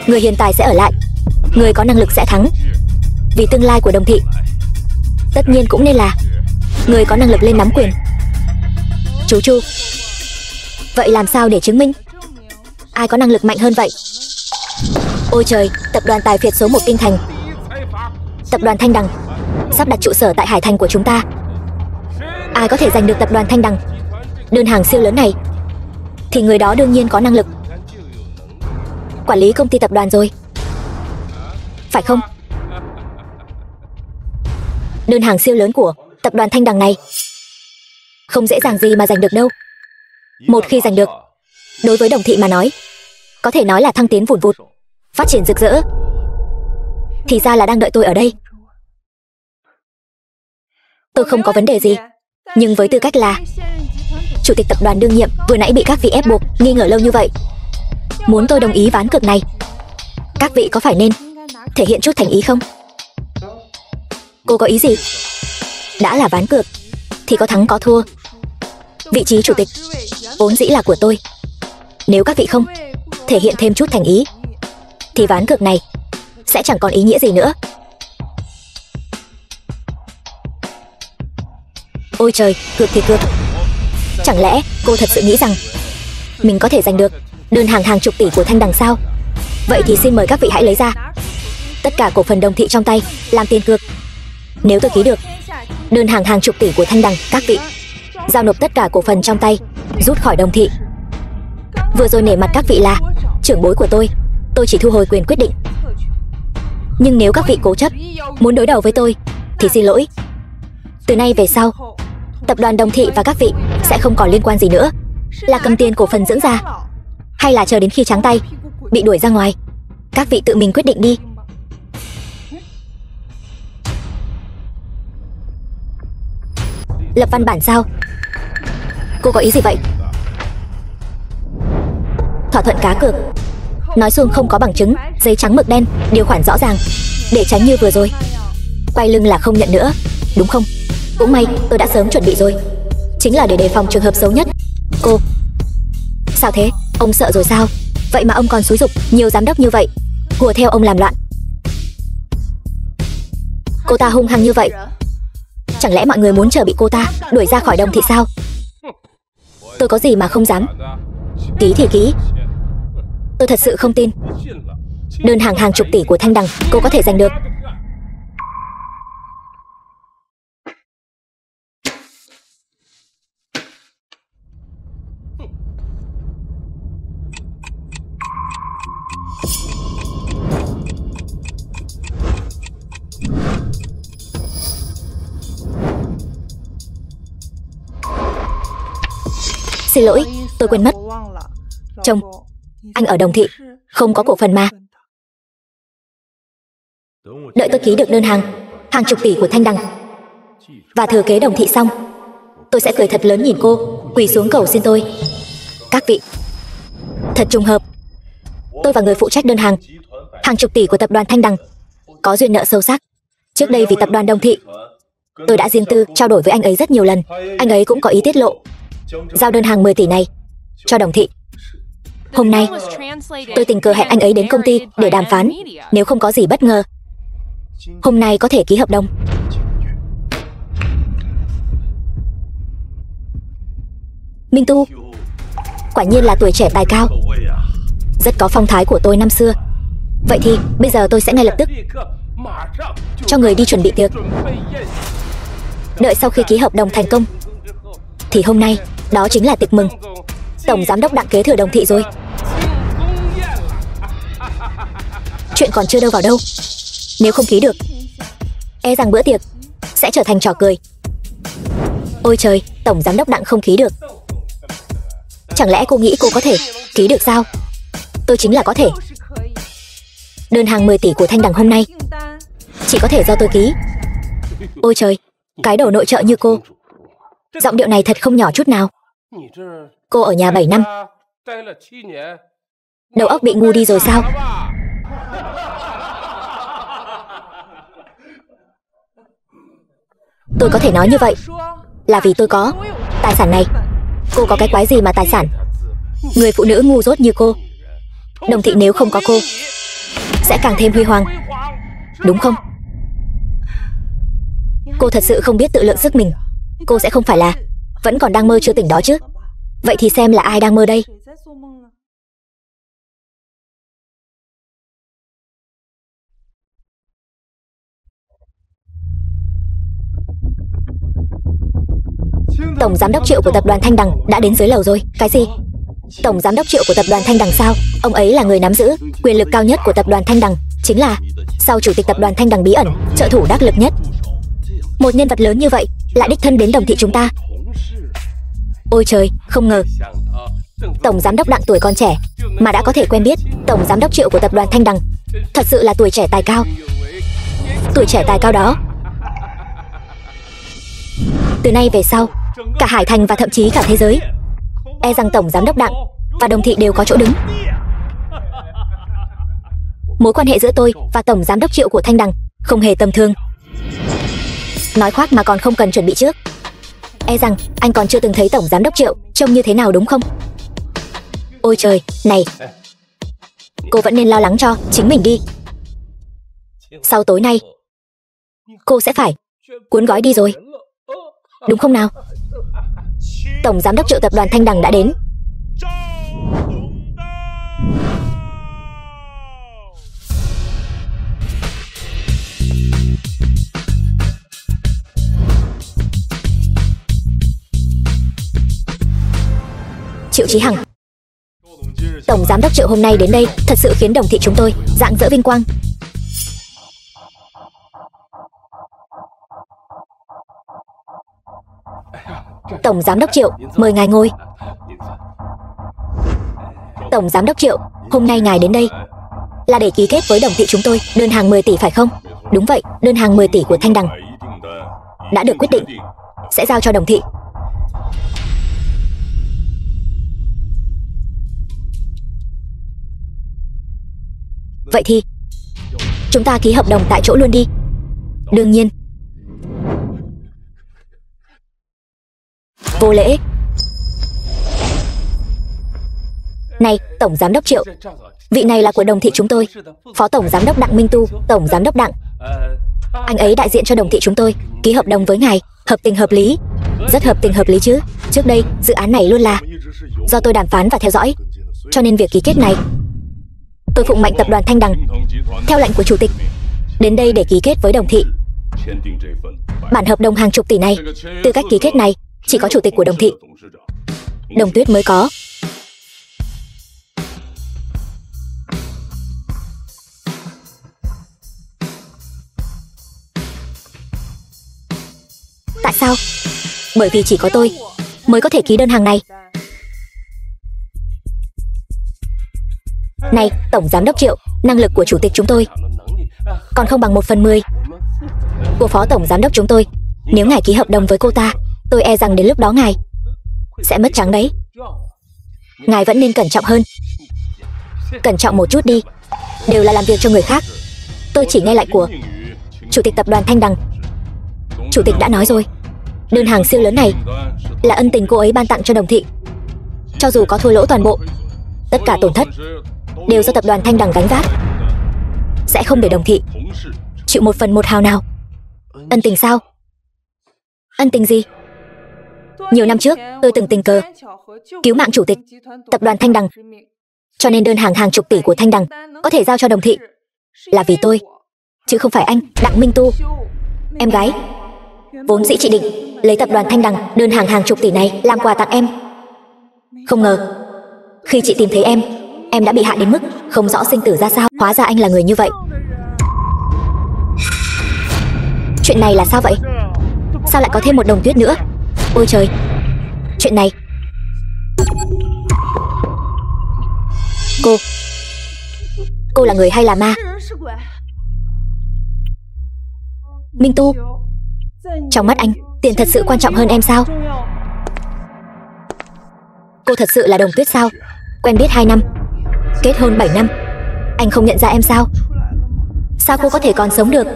người hiền tài sẽ ở lại, người có năng lực sẽ thắng. Vì tương lai của Đồng Thị, tất nhiên cũng nên là người có năng lực lên nắm quyền. Chú Chu, vậy làm sao để chứng minh ai có năng lực mạnh hơn vậy? Ôi trời, tập đoàn tài phiệt số 1 Kinh Thành, tập đoàn Thanh Đằng, sắp đặt trụ sở tại Hải Thành của chúng ta. Ai có thể giành được tập đoàn Thanh Đằng, đơn hàng siêu lớn này, thì người đó đương nhiên có năng lực quản lý công ty tập đoàn rồi, phải không? Đơn hàng siêu lớn của tập đoàn Thanh Đằng này không dễ dàng gì mà giành được đâu. Một khi giành được, đối với Đồng Thị mà nói, có thể nói là thăng tiến vùn vụt, phát triển rực rỡ. Thì ra là đang đợi tôi ở đây. Tôi không có vấn đề gì, nhưng với tư cách là chủ tịch tập đoàn đương nhiệm, vừa nãy bị các vị ép buộc nghi ngờ lâu như vậy, muốn tôi đồng ý ván cược này, các vị có phải nên thể hiện chút thành ý không? Cô có ý gì? Đã là ván cược thì có thắng có thua. Vị trí chủ tịch vốn dĩ là của tôi. Nếu các vị không thể hiện thêm chút thành ý thì ván cược này sẽ chẳng còn ý nghĩa gì nữa. Ôi trời, cược thì cược. Chẳng lẽ cô thật sự nghĩ rằng mình có thể giành được đơn hàng hàng chục tỷ của Thanh Đằng sao? Vậy thì xin mời các vị hãy lấy ra tất cả cổ phần Đồng Thị trong tay làm tiền cược. Nếu tôi ký được đơn hàng hàng chục tỷ của Thanh Đằng, các vị giao nộp tất cả cổ phần trong tay, rút khỏi Đồng Thị. Vừa rồi nể mặt các vị là trưởng bối của tôi chỉ thu hồi quyền quyết định. Nhưng nếu các vị cố chấp muốn đối đầu với tôi thì xin lỗi. Từ nay về sau, tập đoàn Đồng Thị và các vị sẽ không còn liên quan gì nữa. Là cầm tiền cổ phần dưỡng ra, hay là chờ đến khi trắng tay bị đuổi ra ngoài, các vị tự mình quyết định đi. Lập văn bản sao? Cô có ý gì vậy? Thỏa thuận cá cược, nói xuông không có bằng chứng, giấy trắng mực đen, điều khoản rõ ràng, để tránh như vừa rồi quay lưng là không nhận nữa, đúng không? Cũng may tôi đã sớm chuẩn bị rồi, chính là để đề phòng trường hợp xấu nhất. Cô sao thế? Ông sợ rồi sao? Vậy mà ông còn xúi giục nhiều giám đốc như vậy hùa theo ông làm loạn. Cô ta hung hăng như vậy, chẳng lẽ mọi người muốn chờ bị cô ta đuổi ra khỏi Đồng Thị sao? Tôi có gì mà không dám. Ký thì ký. Tôi thật sự không tin đơn hàng hàng chục tỷ của Thanh Đằng cô có thể giành được. Xin lỗi, tôi quên mất. Chồng, anh ở Đồng Thị không có cổ phần mà. Đợi tôi ký được đơn hàng chục tỷ của Thanh Đằng và thừa kế Đồng Thị xong, tôi sẽ cười thật lớn nhìn cô quỳ xuống cầu xin tôi. Các vị, thật trùng hợp, tôi và người phụ trách đơn hàng chục tỷ của tập đoàn Thanh Đằng có duyên nợ sâu sắc. Trước đây vì tập đoàn Đồng Thị, tôi đã riêng tư trao đổi với anh ấy rất nhiều lần. Anh ấy cũng có ý tiết lộ giao đơn hàng 10 tỷ này cho Đồng Thị. Hôm nay tôi tình cờ hẹn anh ấy đến công ty để đàm phán. Nếu không có gì bất ngờ, hôm nay có thể ký hợp đồng. Minh Tu, quả nhiên là tuổi trẻ tài cao, rất có phong thái của tôi năm xưa. Vậy thì bây giờ tôi sẽ ngay lập tức cho người đi chuẩn bị tiệc. Đợi sau khi ký hợp đồng thành công thì hôm nay đó chính là tiệc mừng tổng giám đốc Đặng kế thừa Đồng Thị rồi. Chuyện còn chưa đâu vào đâu, nếu không ký được, e rằng bữa tiệc sẽ trở thành trò cười. Ôi trời, tổng giám đốc Đặng không ký được. Chẳng lẽ cô nghĩ cô có thể ký được sao? Tôi chính là có thể. Đơn hàng 10 tỷ của Thanh Đằng hôm nay chỉ có thể do tôi ký. Ôi trời, cái đầu nội trợ như cô, giọng điệu này thật không nhỏ chút nào. Cô ở nhà 7 năm, đầu óc bị ngu đi rồi sao? Tôi có thể nói như vậy là vì tôi có tài sản này. Cô có cái quái gì mà tài sản? Người phụ nữ ngu dốt như cô, Đồng Thị nếu không có cô sẽ càng thêm huy hoàng, đúng không? Cô thật sự không biết tự lượng sức mình. Cô sẽ không phải là vẫn còn đang mơ chưa tỉnh đó chứ? Vậy thì xem là ai đang mơ đây? Tổng giám đốc Triệu của tập đoàn Thanh Đằng đã đến dưới lầu rồi. Cái gì? Tổng giám đốc Triệu của tập đoàn Thanh Đằng sao? Ông ấy là người nắm giữ quyền lực cao nhất của tập đoàn Thanh Đằng, chính là sau chủ tịch tập đoàn Thanh Đằng bí ẩn, trợ thủ đắc lực nhất. Một nhân vật lớn như vậy lại đích thân đến Đồng Thị chúng ta. Ôi trời, không ngờ Tổng Giám đốc Đặng tuổi còn trẻ mà đã có thể quen biết Tổng Giám đốc Triệu của tập đoàn Thanh Đằng. Thật sự là tuổi trẻ tài cao. Tuổi trẻ tài cao đó, từ nay về sau, cả Hải Thành và thậm chí cả thế giới, e rằng Tổng Giám đốc Đặng và Đồng Thị đều có chỗ đứng. Mối quan hệ giữa tôi và Tổng Giám đốc Triệu của Thanh Đằng không hề tầm thường. Nói khoác mà còn không cần chuẩn bị trước. E rằng anh còn chưa từng thấy Tổng Giám đốc Triệu trông như thế nào đúng không? Ôi trời, này, cô vẫn nên lo lắng cho chính mình đi. Sau tối nay, cô sẽ phải cuốn gói đi rồi, đúng không nào? Tổng Giám đốc Triệu tập đoàn Thanh Đằng đã đến. Triệu Chí Hằng, Tổng Giám đốc Triệu hôm nay đến đây thật sự khiến Đồng Thị chúng tôi rạng rỡ vinh quang. Tổng Giám đốc Triệu, mời ngài ngồi. Tổng Giám đốc Triệu, hôm nay ngài đến đây là để ký kết với Đồng Thị chúng tôi đơn hàng 10 tỷ phải không? Đúng vậy, đơn hàng 10 tỷ của Thanh Đằng đã được quyết định, sẽ giao cho Đồng Thị. Vậy thì chúng ta ký hợp đồng tại chỗ luôn đi. Đương nhiên. Vô lễ. Này, Tổng Giám đốc Triệu, vị này là của Đồng Thị chúng tôi, Phó Tổng Giám đốc Đặng Minh Tu. Tổng Giám đốc Đặng, anh ấy đại diện cho Đồng Thị chúng tôi ký hợp đồng với ngài, hợp tình hợp lý. Rất hợp tình hợp lý chứ. Trước đây dự án này luôn là do tôi đàm phán và theo dõi, cho nên việc ký kết này tôi phụng mệnh tập đoàn Thanh Đằng theo lệnh của chủ tịch đến đây để ký kết với Đồng Thị. Bản hợp đồng hàng chục tỷ này, tư cách ký kết này chỉ có chủ tịch của Đồng Thị, Đồng Tuyết mới có. Tại sao? Bởi vì chỉ có tôi mới có thể ký đơn hàng này. Này, Tổng Giám đốc Triệu, năng lực của chủ tịch chúng tôi còn không bằng 1/10 của Phó Tổng Giám đốc chúng tôi. Nếu ngài ký hợp đồng với cô ta, tôi e rằng đến lúc đó ngài sẽ mất trắng đấy. Ngài vẫn nên cẩn trọng hơn. Cẩn trọng một chút đi. Đều là làm việc cho người khác, tôi chỉ nghe lệnh của chủ tịch tập đoàn Thanh Đằng. Chủ tịch đã nói rồi, đơn hàng siêu lớn này là ân tình cô ấy ban tặng cho Đồng Thị. Cho dù có thua lỗ toàn bộ, tất cả tổn thất đều do tập đoàn Thanh Đằng gánh vác, sẽ không để Đồng Thị chịu 1/1 hào nào. Ân tình sao? Ân tình gì? Nhiều năm trước tôi từng tình cờ cứu mạng chủ tịch tập đoàn Thanh Đằng, cho nên đơn hàng hàng chục tỷ của Thanh Đằng có thể giao cho Đồng Thị là vì tôi, chứ không phải anh Đặng Minh Tu. Em gái, vốn dĩ chị định lấy tập đoàn Thanh Đằng đơn hàng hàng chục tỷ này làm quà tặng em. Không ngờ khi chị tìm thấy em đã bị hại đến mức không rõ sinh tử ra sao. Hóa ra anh là người như vậy. Chuyện này là sao vậy? Sao lại có thêm một Đồng Tuyết nữa? Ôi trời, chuyện này. Cô là người hay là ma? Minh Tu, trong mắt anh, tiền thật sự quan trọng hơn em sao? Cô thật sự là Đồng Tuyết sao? Quen biết 2 năm, kết hôn 7 năm, anh không nhận ra em sao? Sao cô có thể còn sống được?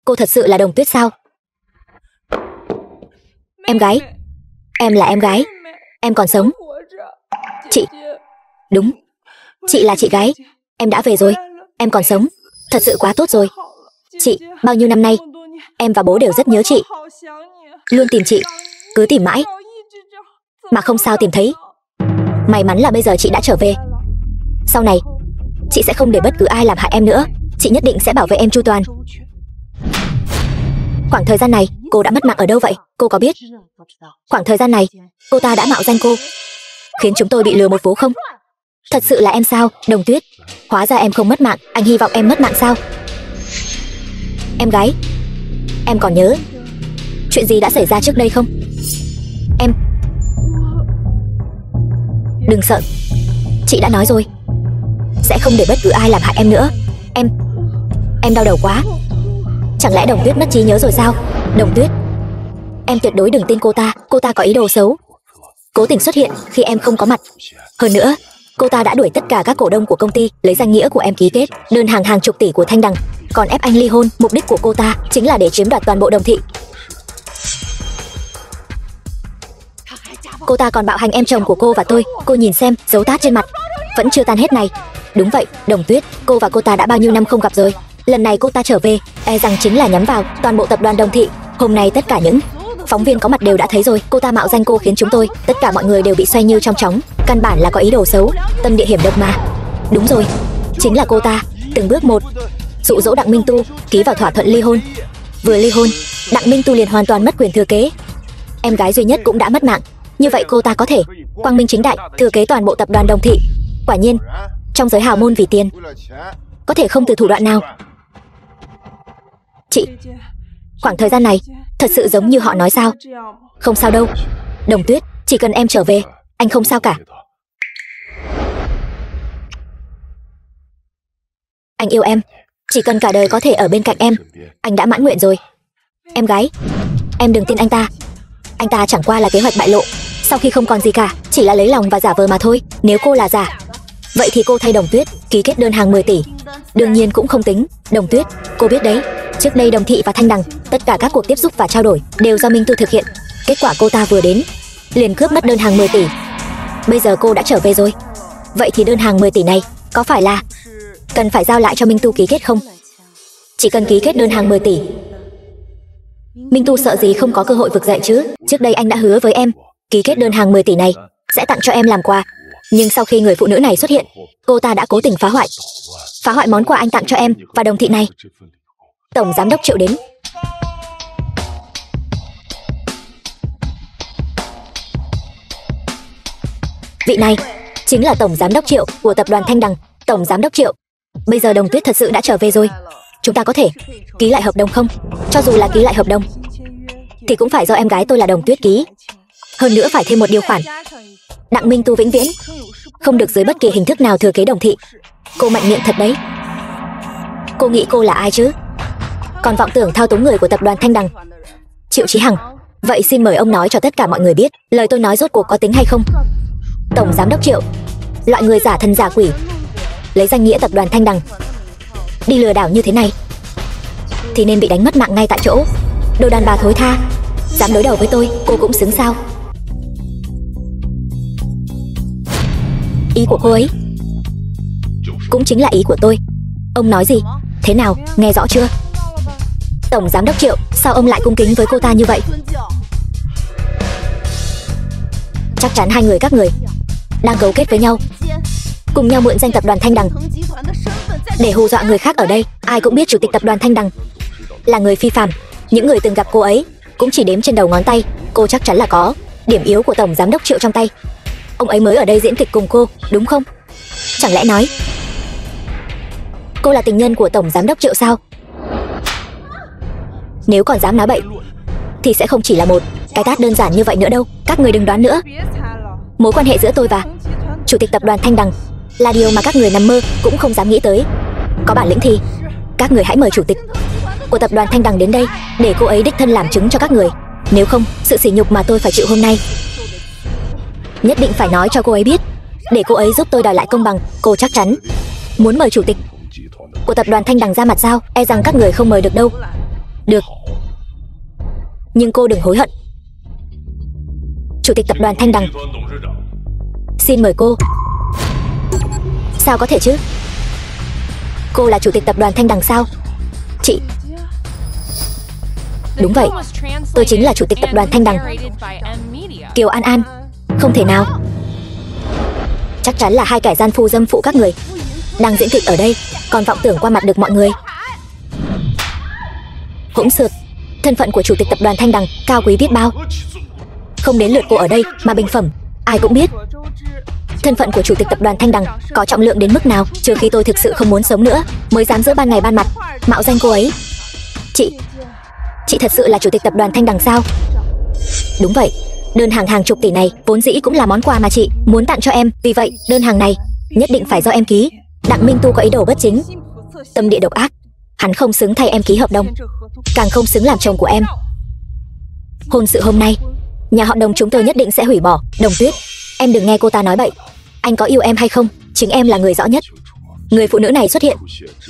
Cô thật sự là Đồng Tuyết sao? Em gái, em là em gái, em còn sống. Chị, đúng, chị là chị gái, em đã về rồi, em còn sống, thật sự quá tốt rồi. Chị, bao nhiêu năm nay, em và bố đều rất nhớ chị, luôn tìm chị, cứ tìm mãi, mà không sao tìm thấy. May mắn là bây giờ chị đã trở về. Sau này, chị sẽ không để bất cứ ai làm hại em nữa, chị nhất định sẽ bảo vệ em chu toàn. Khoảng thời gian này, cô đã mất mạng ở đâu vậy? Cô có biết? Khoảng thời gian này, cô ta đã mạo danh cô khiến chúng tôi bị lừa một vố không? Thật sự là em sao, Đồng Tuyết? Hóa ra em không mất mạng, anh hy vọng em mất mạng sao? Em gái, em còn nhớ chuyện gì đã xảy ra trước đây không? Em... Đừng sợ, chị đã nói rồi, sẽ không để bất cứ ai làm hại em nữa. Em đau đầu quá. Chẳng lẽ Đồng Tuyết mất trí nhớ rồi sao? Đồng Tuyết, em tuyệt đối đừng tin cô ta có ý đồ xấu, cố tình xuất hiện khi em không có mặt. Hơn nữa, cô ta đã đuổi tất cả các cổ đông của công ty, lấy danh nghĩa của em ký kết đơn hàng chục tỷ của Thanh Đằng, còn ép anh ly hôn. Mục đích của cô ta chính là để chiếm đoạt toàn bộ Đồng thị. Cô ta còn bạo hành em chồng của cô và tôi. Cô nhìn xem, dấu tát trên mặt vẫn chưa tan hết này. Đúng vậy, Đồng Tuyết, cô và cô ta đã bao nhiêu năm không gặp rồi. Lần này cô ta trở về, e rằng chính là nhắm vào toàn bộ tập đoàn Đồng thị. Hôm nay tất cả những phóng viên có mặt đều đã thấy rồi. Cô ta mạo danh cô khiến chúng tôi, tất cả mọi người đều bị xoay như trong chóng. Căn bản là có ý đồ xấu, tâm địa hiểm độc mà. Đúng rồi, chính là cô ta, từng bước một dụ dỗ Đặng Minh Tu ký vào thỏa thuận ly hôn. Vừa ly hôn, Đặng Minh Tu liền hoàn toàn mất quyền thừa kế. Em gái duy nhất cũng đã mất mạng. Như vậy cô ta có thể quang minh chính đại thừa kế toàn bộ tập đoàn Đồng thị. Quả nhiên, trong giới hào môn vì tiền, có thể không từ thủ đoạn nào. Chị, khoảng thời gian này thật sự giống như họ nói sao? Không sao đâu, Đồng Tuyết, chỉ cần em trở về, anh không sao cả. Anh yêu em, chỉ cần cả đời có thể ở bên cạnh em, anh đã mãn nguyện rồi. Em gái, em đừng tin anh ta. Anh ta chẳng qua là kế hoạch bại lộ, sau khi không còn gì cả, chỉ là lấy lòng và giả vờ mà thôi. Nếu cô là giả, vậy thì cô thay Đồng Tuyết ký kết đơn hàng 10 tỷ. Đương nhiên cũng không tính. Đồng Tuyết, cô biết đấy, trước đây Đồng thị và Thanh Đằng, tất cả các cuộc tiếp xúc và trao đổi đều do Minh Tu thực hiện. Kết quả cô ta vừa đến liền cướp mất đơn hàng 10 tỷ. Bây giờ cô đã trở về rồi, vậy thì đơn hàng 10 tỷ này có phải là cần phải giao lại cho Minh Tu ký kết không? Chỉ cần ký kết đơn hàng 10 tỷ, Minh Tu sợ gì không có cơ hội vực dậy chứ? Trước đây anh đã hứa với em, ký kết đơn hàng 10 tỷ này sẽ tặng cho em làm quà. Nhưng sau khi người phụ nữ này xuất hiện, cô ta đã cố tình phá hoại món quà anh tặng cho em và Đồng thị này. Tổng giám đốc Triệu đến. Vị này chính là tổng giám đốc Triệu của tập đoàn Thanh Đằng. Tổng giám đốc Triệu, bây giờ Đồng Tuyết thật sự đã trở về rồi, chúng ta có thể ký lại hợp đồng không? Cho dù là ký lại hợp đồng thì cũng phải do em gái tôi là Đồng Tuyết ký. Hơn nữa phải thêm một điều khoản, Đặng Minh Tu vĩnh viễn không được dưới bất kỳ hình thức nào thừa kế Đồng thị. Cô mạnh miệng thật đấy. Cô nghĩ cô là ai chứ? Còn vọng tưởng thao túng người của tập đoàn Thanh Đằng. Triệu Chí Hằng, vậy xin mời ông nói cho tất cả mọi người biết lời tôi nói rốt cuộc có tính hay không? Tổng giám đốc Triệu, loại người giả thần giả quỷ, lấy danh nghĩa tập đoàn Thanh Đằng đi lừa đảo như thế này thì nên bị đánh mất mạng ngay tại chỗ. Đồ đàn bà thối tha, dám đối đầu với tôi, cô cũng xứng sao? Ý của cô ấy cũng chính là ý của tôi. Ông nói gì? Thế nào, nghe rõ chưa? Tổng giám đốc Triệu, sao ông lại cung kính với cô ta như vậy? Chắc chắn hai người các người đang cấu kết với nhau, cùng nhau mượn danh tập đoàn Thanh Đằng để hù dọa người khác. Ở đây ai cũng biết chủ tịch tập đoàn Thanh Đằng là người phi phàm. Những người từng gặp cô ấy cũng chỉ đếm trên đầu ngón tay. Cô chắc chắn là có điểm yếu của tổng giám đốc Triệu trong tay. Ông ấy mới ở đây diễn kịch cùng cô, đúng không? Chẳng lẽ nói cô là tình nhân của tổng giám đốc Triệu sao? Nếu còn dám nói bậy thì sẽ không chỉ là một cái tát đơn giản như vậy nữa đâu. Các người đừng đoán nữa. Mối quan hệ giữa tôi và chủ tịch tập đoàn Thanh Đằng là điều mà các người nằm mơ cũng không dám nghĩ tới. Có bản lĩnh thì các người hãy mời chủ tịch của tập đoàn Thanh Đằng đến đây để cô ấy đích thân làm chứng cho các người. Nếu không, sự sỉ nhục mà tôi phải chịu hôm nay nhất định phải nói cho cô ấy biết, để cô ấy giúp tôi đòi lại công bằng. Cô chắc chắn muốn mời chủ tịch của tập đoàn Thanh Đằng ra mặt sao? E rằng các người không mời được đâu. Được, nhưng cô đừng hối hận. Chủ tịch tập đoàn Thanh Đằng, xin mời cô. Sao có thể chứ? Cô là chủ tịch tập đoàn Thanh Đằng sao? Chị... Đúng vậy, tôi chính là chủ tịch tập đoàn Thanh Đằng, Kiều An An. Không thể nào. Chắc chắn là hai kẻ gian phu dâm phụ các người đang diễn kịch ở đây, còn vọng tưởng qua mặt được mọi người. Hỗn xược, thân phận của chủ tịch tập đoàn Thanh Đằng cao quý biết bao. Không đến lượt cô ở đây mà bình phẩm, ai cũng biết Thân phận của chủ tịch tập đoàn Thanh Đằng có trọng lượng đến mức nào, trừ khi tôi thực sự không muốn sống nữa mới dám giữa ban ngày ban mặt mạo danh cô ấy. Chị thật sự là chủ tịch tập đoàn Thanh Đằng sao? Đúng vậy, đơn hàng hàng chục tỷ này vốn dĩ cũng là món quà mà chị muốn tặng cho em, vì vậy đơn hàng này nhất định phải do em ký. Đặng Minh Tu có ý đồ bất chính, tâm địa độc ác, hắn không xứng thay em ký hợp đồng, càng không xứng làm chồng của em. Hôn sự hôm nay, nhà họ Đồng chúng tôi nhất định sẽ hủy bỏ. Đồng Tuyết, em đừng nghe cô ta nói bậy. Anh có yêu em hay không, chính em là người rõ nhất. Người phụ nữ này xuất hiện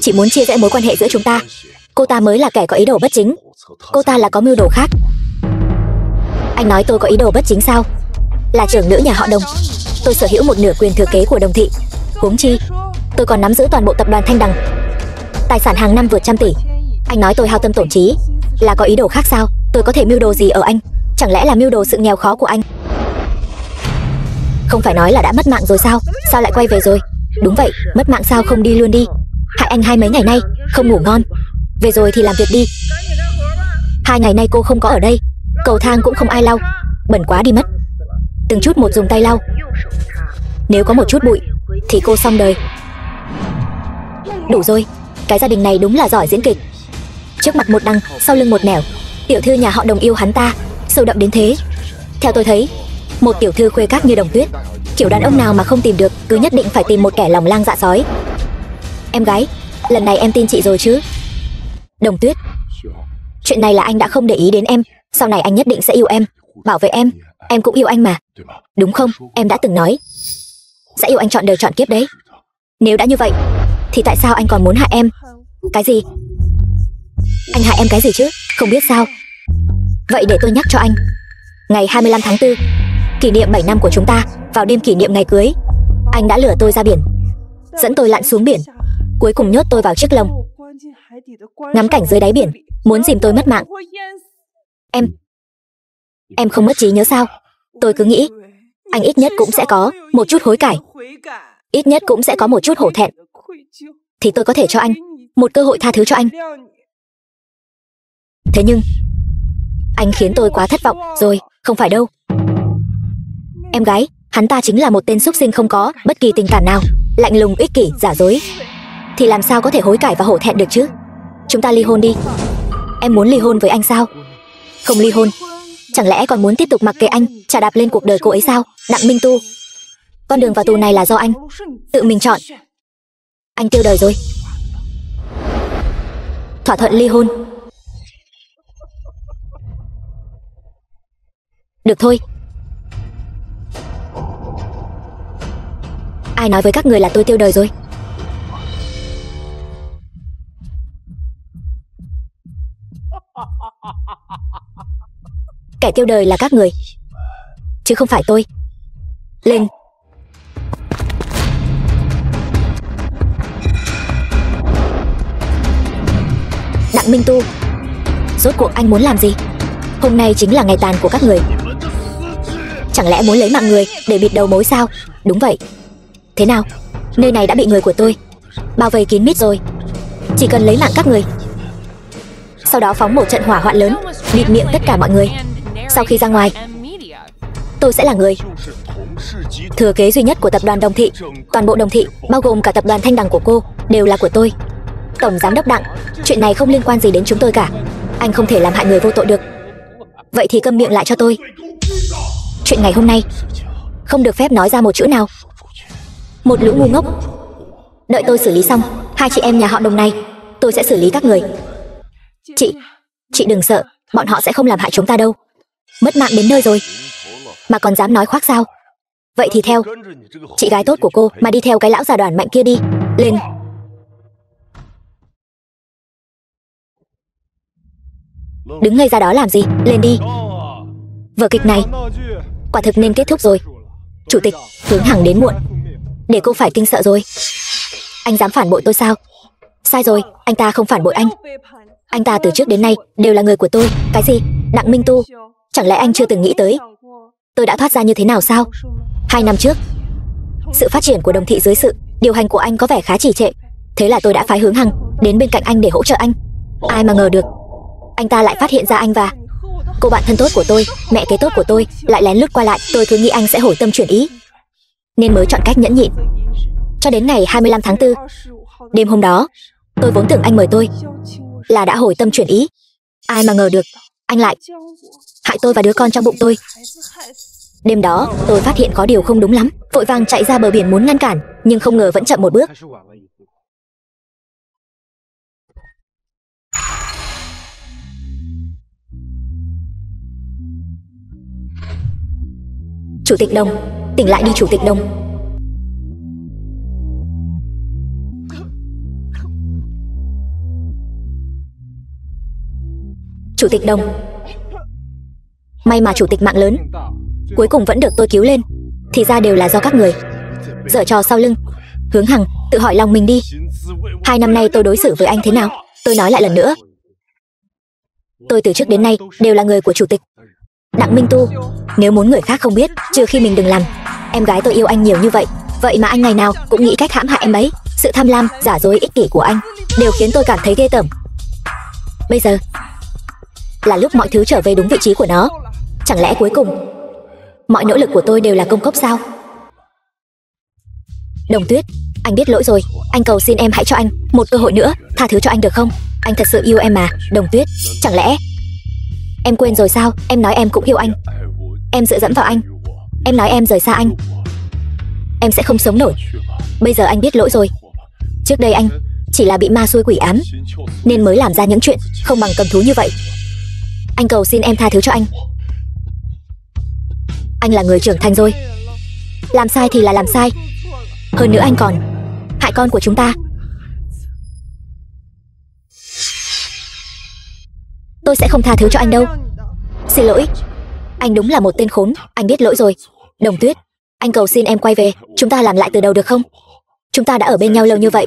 chỉ muốn chia rẽ mối quan hệ giữa chúng ta. Cô ta mới là kẻ có ý đồ bất chính. Cô ta là có mưu đồ khác. Anh nói tôi có ý đồ bất chính sao? Là trưởng nữ nhà họ Đồng, tôi sở hữu một nửa quyền thừa kế của Đồng thị. Huống chi tôi còn nắm giữ toàn bộ tập đoàn Thanh Đằng, tài sản hàng năm vượt trăm tỷ. Anh nói tôi hao tâm tổn trí là có ý đồ khác sao? Tôi có thể mưu đồ gì ở anh? Chẳng lẽ là mưu đồ sự nghèo khó của anh? Không phải nói là đã mất mạng rồi sao? Sao lại quay về rồi? Đúng vậy, mất mạng sao không đi luôn đi? Hại anh hai mấy ngày nay không ngủ ngon. Về rồi thì làm việc đi. 2 ngày nay cô không có ở đây, cầu thang cũng không ai lau, bẩn quá đi mất. Từng chút một dùng tay lau. Nếu có một chút bụi thì cô xong đời. Đủ rồi, cái gia đình này đúng là giỏi diễn kịch. Trước mặt một đằng, sau lưng một nẻo. Tiểu thư nhà họ Đồng yêu hắn ta sâu đậm đến thế. Theo tôi thấy, một tiểu thư khuê các như Đồng Tuyết, kiểu đàn ông nào mà không tìm được, cứ nhất định phải tìm một kẻ lòng lang dạ sói. Em gái, lần này em tin chị rồi chứ? Đồng Tuyết, chuyện này là anh đã không để ý đến em. Sau này anh nhất định sẽ yêu em, bảo vệ em. Em cũng yêu anh mà, đúng không? Em đã từng nói sẽ yêu anh trọn đời trọn kiếp đấy. Nếu đã như vậy thì tại sao anh còn muốn hại em? Cái gì? Anh hại em cái gì chứ? Không biết sao? Vậy để tôi nhắc cho anh. Ngày 25 tháng 4, kỷ niệm 7 năm của chúng ta, vào đêm kỷ niệm ngày cưới, anh đã lừa tôi ra biển, dẫn tôi lặn xuống biển, cuối cùng nhốt tôi vào chiếc lồng, ngắm cảnh dưới đáy biển, muốn dìm tôi mất mạng. Em không mất trí nhớ sao? Tôi cứ nghĩ anh ít nhất cũng sẽ có một chút hối cải, ít nhất cũng sẽ có một chút hổ thẹn, thì tôi có thể cho anh một cơ hội tha thứ cho anh. Thế nhưng anh khiến tôi quá thất vọng rồi. Không phải đâu. Em gái, hắn ta chính là một tên súc sinh không có bất kỳ tình cảm nào, lạnh lùng, ích kỷ, giả dối. Thì làm sao có thể hối cải và hổ thẹn được chứ? Chúng ta ly hôn đi. Em muốn ly hôn với anh sao? Không ly hôn, chẳng lẽ còn muốn tiếp tục mặc kệ anh chà đạp lên cuộc đời cô ấy sao? Đặng Minh Tu, con đường vào tù này là do anh tự mình chọn. Anh tiêu đời rồi. Thỏa thuận ly hôn. Được thôi. Ai nói với các người là tôi tiêu đời rồi? Kẻ tiêu đời là các người, chứ không phải tôi. Lên. Đặng Minh Tu, rốt cuộc anh muốn làm gì? Hôm nay chính là ngày tàn của các người. Chẳng lẽ muốn lấy mạng người để bịt đầu mối sao? Đúng vậy. Thế nào? Nơi này đã bị người của tôi bao vây kín mít rồi. Chỉ cần lấy mạng các người, sau đó phóng một trận hỏa hoạn lớn, bịt miệng tất cả mọi người. Sau khi ra ngoài, tôi sẽ là người thừa kế duy nhất của tập đoàn Đồng thị. Toàn bộ Đồng thị, bao gồm cả tập đoàn Thanh Đằng của cô, đều là của tôi. Tổng giám đốc Đặng, chuyện này không liên quan gì đến chúng tôi cả. Anh không thể làm hại người vô tội được. Vậy thì câm miệng lại cho tôi. Chuyện ngày hôm nay không được phép nói ra một chữ nào. Một lũ ngu ngốc. Đợi tôi xử lý xong 2 chị em nhà họ Đồng này, tôi sẽ xử lý các người. Chị đừng sợ, bọn họ sẽ không làm hại chúng ta đâu. Mất mạng đến nơi rồi mà còn dám nói khoác sao? Vậy thì theo chị gái tốt của cô mà đi theo cái lão già đoàn mạnh kia đi. Lên. Đứng ngây ra đó làm gì? Lên đi. Vở kịch này quả thực nên kết thúc rồi. Chủ tịch, Hướng Hằng đến muộn, để cô phải kinh sợ rồi. Anh dám phản bội tôi sao? Sai rồi, anh ta không phản bội anh. Anh ta từ trước đến nay đều là người của tôi. Cái gì? Đặng Minh Tu, chẳng lẽ anh chưa từng nghĩ tới tôi đã thoát ra như thế nào sao? 2 năm trước, sự phát triển của Đồng thị dưới sự điều hành của anh có vẻ khá trì trệ. Thế là tôi đã phái Hướng Hằng đến bên cạnh anh để hỗ trợ anh. Ai mà ngờ được, anh ta lại phát hiện ra anh và cô bạn thân tốt của tôi, mẹ kế tốt của tôi lại lén lút qua lại. Tôi cứ nghĩ anh sẽ hồi tâm chuyển ý. nên mới chọn cách nhẫn nhịn. Cho đến ngày 25 tháng 4, đêm hôm đó, tôi vốn tưởng anh mời tôi là đã hồi tâm chuyển ý. Ai mà ngờ được, anh lại hại tôi và đứa con trong bụng tôi. Đêm đó, tôi phát hiện có điều không đúng lắm, vội vàng chạy ra bờ biển muốn ngăn cản, nhưng không ngờ vẫn chậm một bước. Chủ tịch Đồng, tỉnh lại đi Chủ tịch Đồng. Chủ tịch Đồng. May mà chủ tịch mạng lớn cuối cùng vẫn được tôi cứu lên. Thì ra đều là do các người giở trò sau lưng. Hướng Hằng, tự hỏi lòng mình đi. 2 năm nay tôi đối xử với anh thế nào? Tôi nói lại lần nữa, tôi từ trước đến nay đều là người của chủ tịch. Đặng Minh Tu, nếu muốn người khác không biết, trừ khi mình đừng làm. Em gái tôi yêu anh nhiều như vậy, vậy mà anh ngày nào cũng nghĩ cách hãm hại em ấy. Sự tham lam, giả dối, ích kỷ của anh đều khiến tôi cảm thấy ghê tởm. Bây giờ là lúc mọi thứ trở về đúng vị trí của nó. Chẳng lẽ cuối cùng mọi nỗ lực của tôi đều là công cốc sao? Đồng Tuyết, anh biết lỗi rồi. Anh cầu xin em hãy cho anh một cơ hội nữa, tha thứ cho anh được không? Anh thật sự yêu em mà, Đồng Tuyết. Chẳng lẽ em quên rồi sao? Em nói em cũng yêu anh. Em dựa dẫm vào anh. Em nói em rời xa anh, em sẽ không sống nổi. Bây giờ anh biết lỗi rồi. Trước đây anh chỉ là bị ma xui quỷ ám, nên mới làm ra những chuyện không bằng cầm thú như vậy. Anh cầu xin em tha thứ cho anh. Anh là người trưởng thành rồi, làm sai thì là làm sai. Hơn nữa anh còn hại con của chúng ta. Tôi sẽ không tha thứ cho anh đâu. Xin lỗi, anh đúng là một tên khốn. Anh biết lỗi rồi. Đồng Tuyết, anh cầu xin em quay về, chúng ta làm lại từ đầu được không? Chúng ta đã ở bên nhau lâu như vậy,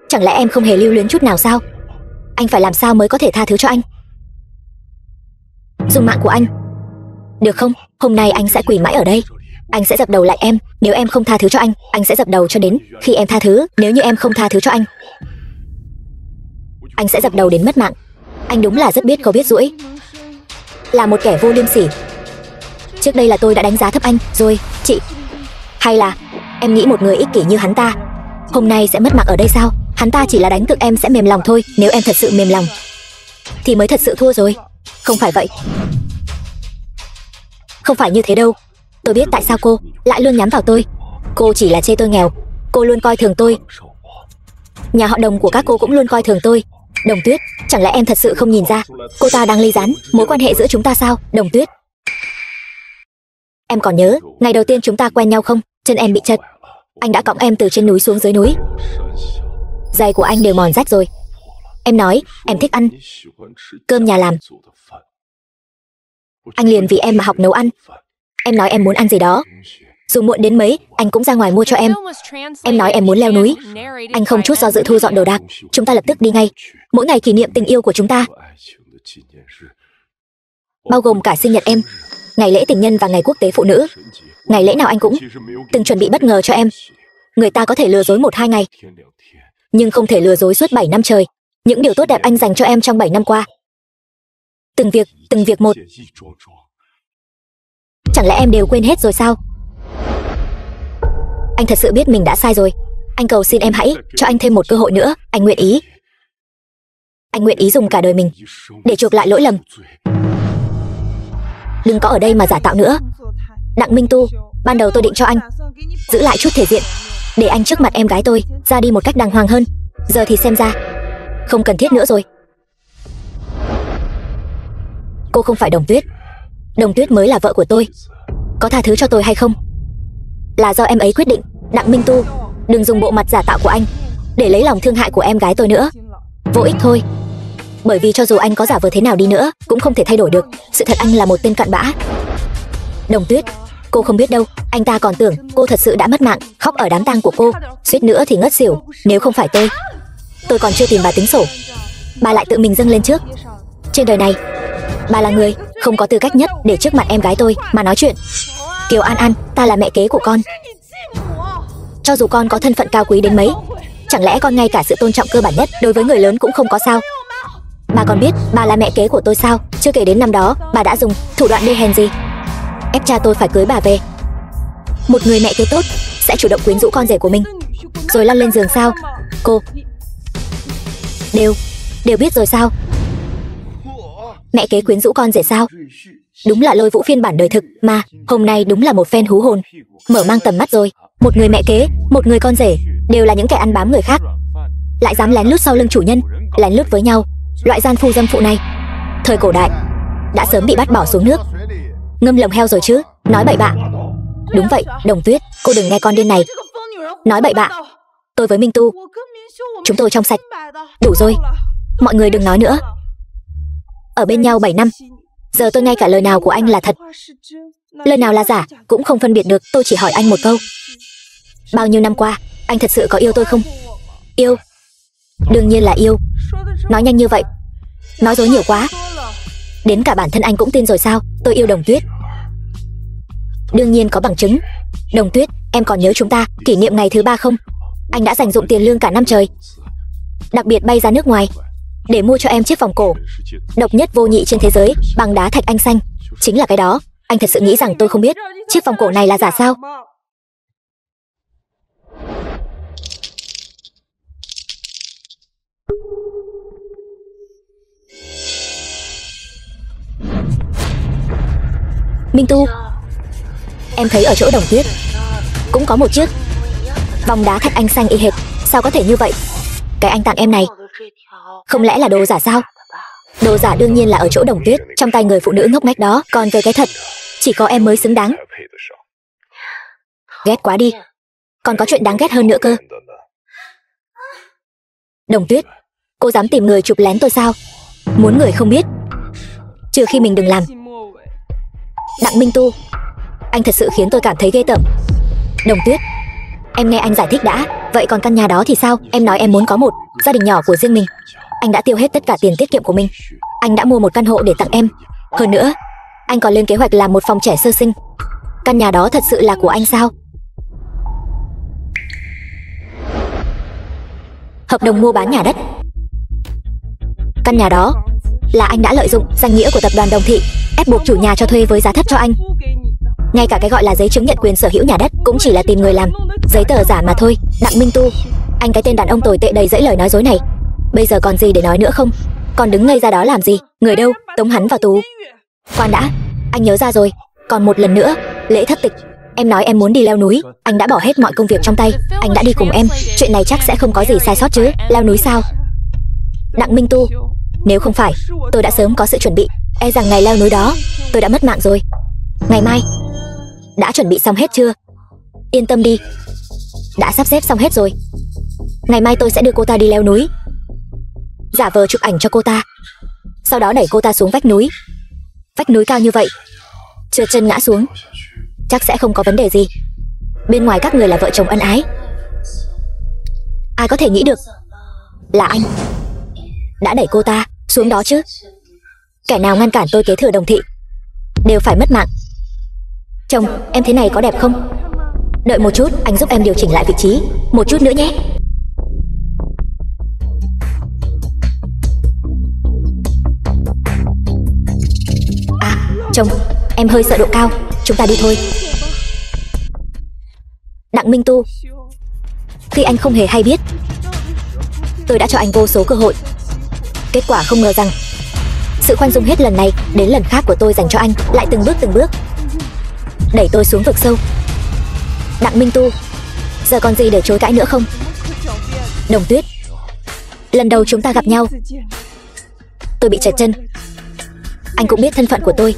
chẳng lẽ em không hề lưu luyến chút nào sao? Anh phải làm sao mới có thể tha thứ cho anh? Dùng mạng của anh được không? Hôm nay anh sẽ quỳ mãi ở đây. Anh sẽ dập đầu lại em. Nếu em không tha thứ cho anh sẽ dập đầu cho đến khi em tha thứ. Nếu như em không tha thứ cho anh sẽ dập đầu đến mất mạng. Anh đúng là rất biết câu biết duỗi, là một kẻ vô liêm sỉ. Trước đây là tôi đã đánh giá thấp anh rồi, chị. Hay là em nghĩ một người ích kỷ như hắn ta hôm nay sẽ mất mạng ở đây sao? Hắn ta chỉ là đánh cược em sẽ mềm lòng thôi. Nếu em thật sự mềm lòng thì mới thật sự thua rồi. Không phải vậy. Không phải như thế đâu. Tôi biết tại sao cô lại luôn nhắm vào tôi. Cô chỉ là chê tôi nghèo. Cô luôn coi thường tôi. Nhà họ Đồng của các cô cũng luôn coi thường tôi. Đồng Tuyết, chẳng lẽ em thật sự không nhìn ra cô ta đang ly gián mối quan hệ giữa chúng ta sao? Đồng Tuyết, em còn nhớ ngày đầu tiên chúng ta quen nhau không? Chân em bị trật, anh đã cõng em từ trên núi xuống dưới núi. Giày của anh đều mòn rách rồi. Em nói em thích ăn cơm nhà làm, anh liền vì em mà học nấu ăn. Em nói em muốn ăn gì đó, dù muộn đến mấy anh cũng ra ngoài mua cho em. Em nói em muốn leo núi, anh không chút do dự thu dọn đồ đạc. Chúng ta lập tức đi ngay. Mỗi ngày kỷ niệm tình yêu của chúng ta, bao gồm cả sinh nhật em, ngày lễ tình nhân và ngày quốc tế phụ nữ. Ngày lễ nào anh cũng từng chuẩn bị bất ngờ cho em. Người ta có thể lừa dối 1-2 ngày, nhưng không thể lừa dối suốt 7 năm trời. Những điều tốt đẹp anh dành cho em trong 7 năm qua, từng việc một, chẳng lẽ em đều quên hết rồi sao? Anh thật sự biết mình đã sai rồi. Anh cầu xin em hãy cho anh thêm một cơ hội nữa. Anh nguyện ý dùng cả đời mình để chuộc lại lỗi lầm. Đừng có ở đây mà giả tạo nữa. Đặng Minh Tu, ban đầu tôi định cho anh giữ lại chút thể diện, để anh trước mặt em gái tôi ra đi một cách đàng hoàng hơn. Giờ thì xem ra không cần thiết nữa rồi. Cô không phải Đồng Tuyết. Đồng Tuyết mới là vợ của tôi. Có tha thứ cho tôi hay không là do em ấy quyết định. Đặng Minh Tu, đừng dùng bộ mặt giả tạo của anh để lấy lòng thương hại của em gái tôi nữa. Vô ích thôi. Bởi vì cho dù anh có giả vờ thế nào đi nữa cũng không thể thay đổi được sự thật anh là một tên cặn bã. Đồng Tuyết, cô không biết đâu. Anh ta còn tưởng cô thật sự đã mất mạng, khóc ở đám tang của cô, suýt nữa thì ngất xỉu. Nếu không phải tôi còn chưa tìm bà tính sổ, bà lại tự mình dâng lên trước. Trên đời này, bà là người không có tư cách nhất để trước mặt em gái tôi mà nói chuyện. Kiều An An, ta là mẹ kế của con. Cho dù con có thân phận cao quý đến mấy, chẳng lẽ con ngay cả sự tôn trọng cơ bản nhất đối với người lớn cũng không có sao? Bà còn biết bà là mẹ kế của tôi sao? Chưa kể đến năm đó bà đã dùng thủ đoạn đê hèn gì ép cha tôi phải cưới bà về. Một người mẹ kế tốt sẽ chủ động quyến rũ con rể của mình rồi lăn lên giường sao? Cô đều biết rồi sao? Mẹ kế quyến rũ con rể sao? Đúng là Lôi Vũ phiên bản đời thực mà. Hôm nay đúng là một phen hú hồn, mở mang tầm mắt rồi. Một người mẹ kế, một người con rể, đều là những kẻ ăn bám người khác, lại dám lén lút sau lưng chủ nhân, lén lút với nhau. Loại gian phu dâm phụ này, thời cổ đại đã sớm bị bắt bỏ xuống nước, ngâm lồng heo rồi chứ. Nói bậy bạ. Đúng vậy, Đồng Tuyết, cô đừng nghe con điên này nói bậy bạ. Tôi với Minh Tu, chúng tôi trong sạch. Đủ rồi, mọi người đừng nói nữa. Ở bên nhau 7 năm, giờ tôi ngay cả lời nào của anh là thật, lời nào là giả cũng không phân biệt được. Tôi chỉ hỏi anh một câu, bao nhiêu năm qua anh thật sự có yêu tôi không? Yêu? Đương nhiên là yêu. Nói nhanh như vậy, nói dối nhiều quá. Đến cả bản thân anh cũng tin rồi sao? Tôi yêu Đồng Tuyết. Đương nhiên có bằng chứng. Đồng Tuyết, em còn nhớ chúng ta kỷ niệm ngày thứ 3 không? Anh đã dành dụm tiền lương cả năm trời, đặc biệt bay ra nước ngoài để mua cho em chiếc vòng cổ độc nhất vô nhị trên thế giới bằng đá thạch anh xanh. Chính là cái đó. Anh thật sự nghĩ rằng tôi không biết chiếc vòng cổ này là giả sao? Minh Tu, em thấy ở chỗ Đồng Tuyết cũng có một chiếc vòng đá thạch anh xanh y hệt. Sao có thể như vậy? Cái anh tặng em này không lẽ là đồ giả sao? Đồ giả đương nhiên là ở chỗ Đồng Tuyết, trong tay người phụ nữ ngốc nghếch đó. Còn về cái thật, chỉ có em mới xứng đáng. Ghét quá đi, còn có chuyện đáng ghét hơn nữa cơ. Đồng Tuyết, cô dám tìm người chụp lén tôi sao? Muốn người không biết, trừ khi mình đừng làm. Đặng Minh Tu, anh thật sự khiến tôi cảm thấy ghê tởm. Đồng Tuyết, em nghe anh giải thích đã. Vậy còn căn nhà đó thì sao? Em nói em muốn có một gia đình nhỏ của riêng mình. Anh đã tiêu hết tất cả tiền tiết kiệm của mình. Anh đã mua một căn hộ để tặng em. Hơn nữa, anh còn lên kế hoạch làm một phòng trẻ sơ sinh. Căn nhà đó thật sự là của anh sao? Hợp đồng mua bán nhà đất. Căn nhà đó là anh đã lợi dụng danh nghĩa của tập đoàn Đồng Thị, ép buộc chủ nhà cho thuê với giá thấp cho anh. Ngay cả cái gọi là giấy chứng nhận quyền sở hữu nhà đất cũng chỉ là tìm người làm giấy tờ giả mà thôi. Đặng Minh Tu, anh cái tên đàn ông tồi tệ đầy dẫy lời nói dối này, bây giờ còn gì để nói nữa không? Còn đứng ngây ra đó làm gì? Người đâu? Tống hắn vào tù. Khoan đã, anh nhớ ra rồi. Còn một lần nữa, lễ thất tịch. Em nói em muốn đi leo núi, anh đã bỏ hết mọi công việc trong tay, anh đã đi cùng em. Chuyện này chắc sẽ không có gì sai sót chứ? Leo núi sao? Đặng Minh Tu, nếu không phải tôi đã sớm có sự chuẩn bị, e rằng ngày leo núi đó tôi đã mất mạng rồi. Ngày mai đã chuẩn bị xong hết chưa? Yên tâm đi, đã sắp xếp xong hết rồi. Ngày mai tôi sẽ đưa cô ta đi leo núi, giả vờ chụp ảnh cho cô ta, sau đó đẩy cô ta xuống vách núi. Vách núi cao như vậy, trượt chân ngã xuống chắc sẽ không có vấn đề gì. Bên ngoài các người là vợ chồng ân ái, ai có thể nghĩ được là anh đã đẩy cô ta xuống đó chứ? Kẻ nào ngăn cản tôi kế thừa Đồng Thị đều phải mất mạng. Chồng, em thế này có đẹp không? Đợi một chút, anh giúp em điều chỉnh lại vị trí một chút nữa nhé. À, chồng, em hơi sợ độ cao, chúng ta đi thôi. Đặng Minh Tu, khi anh không hề hay biết, tôi đã cho anh vô số cơ hội. Kết quả không ngờ rằng sự khoan dung hết lần này đến lần khác của tôi dành cho anh lại từng bước đẩy tôi xuống vực sâu. Đặng Minh Tu, giờ còn gì để chối cãi nữa không? Đồng Tuyết, lần đầu chúng ta gặp nhau tôi bị trật chân. Anh cũng biết thân phận của tôi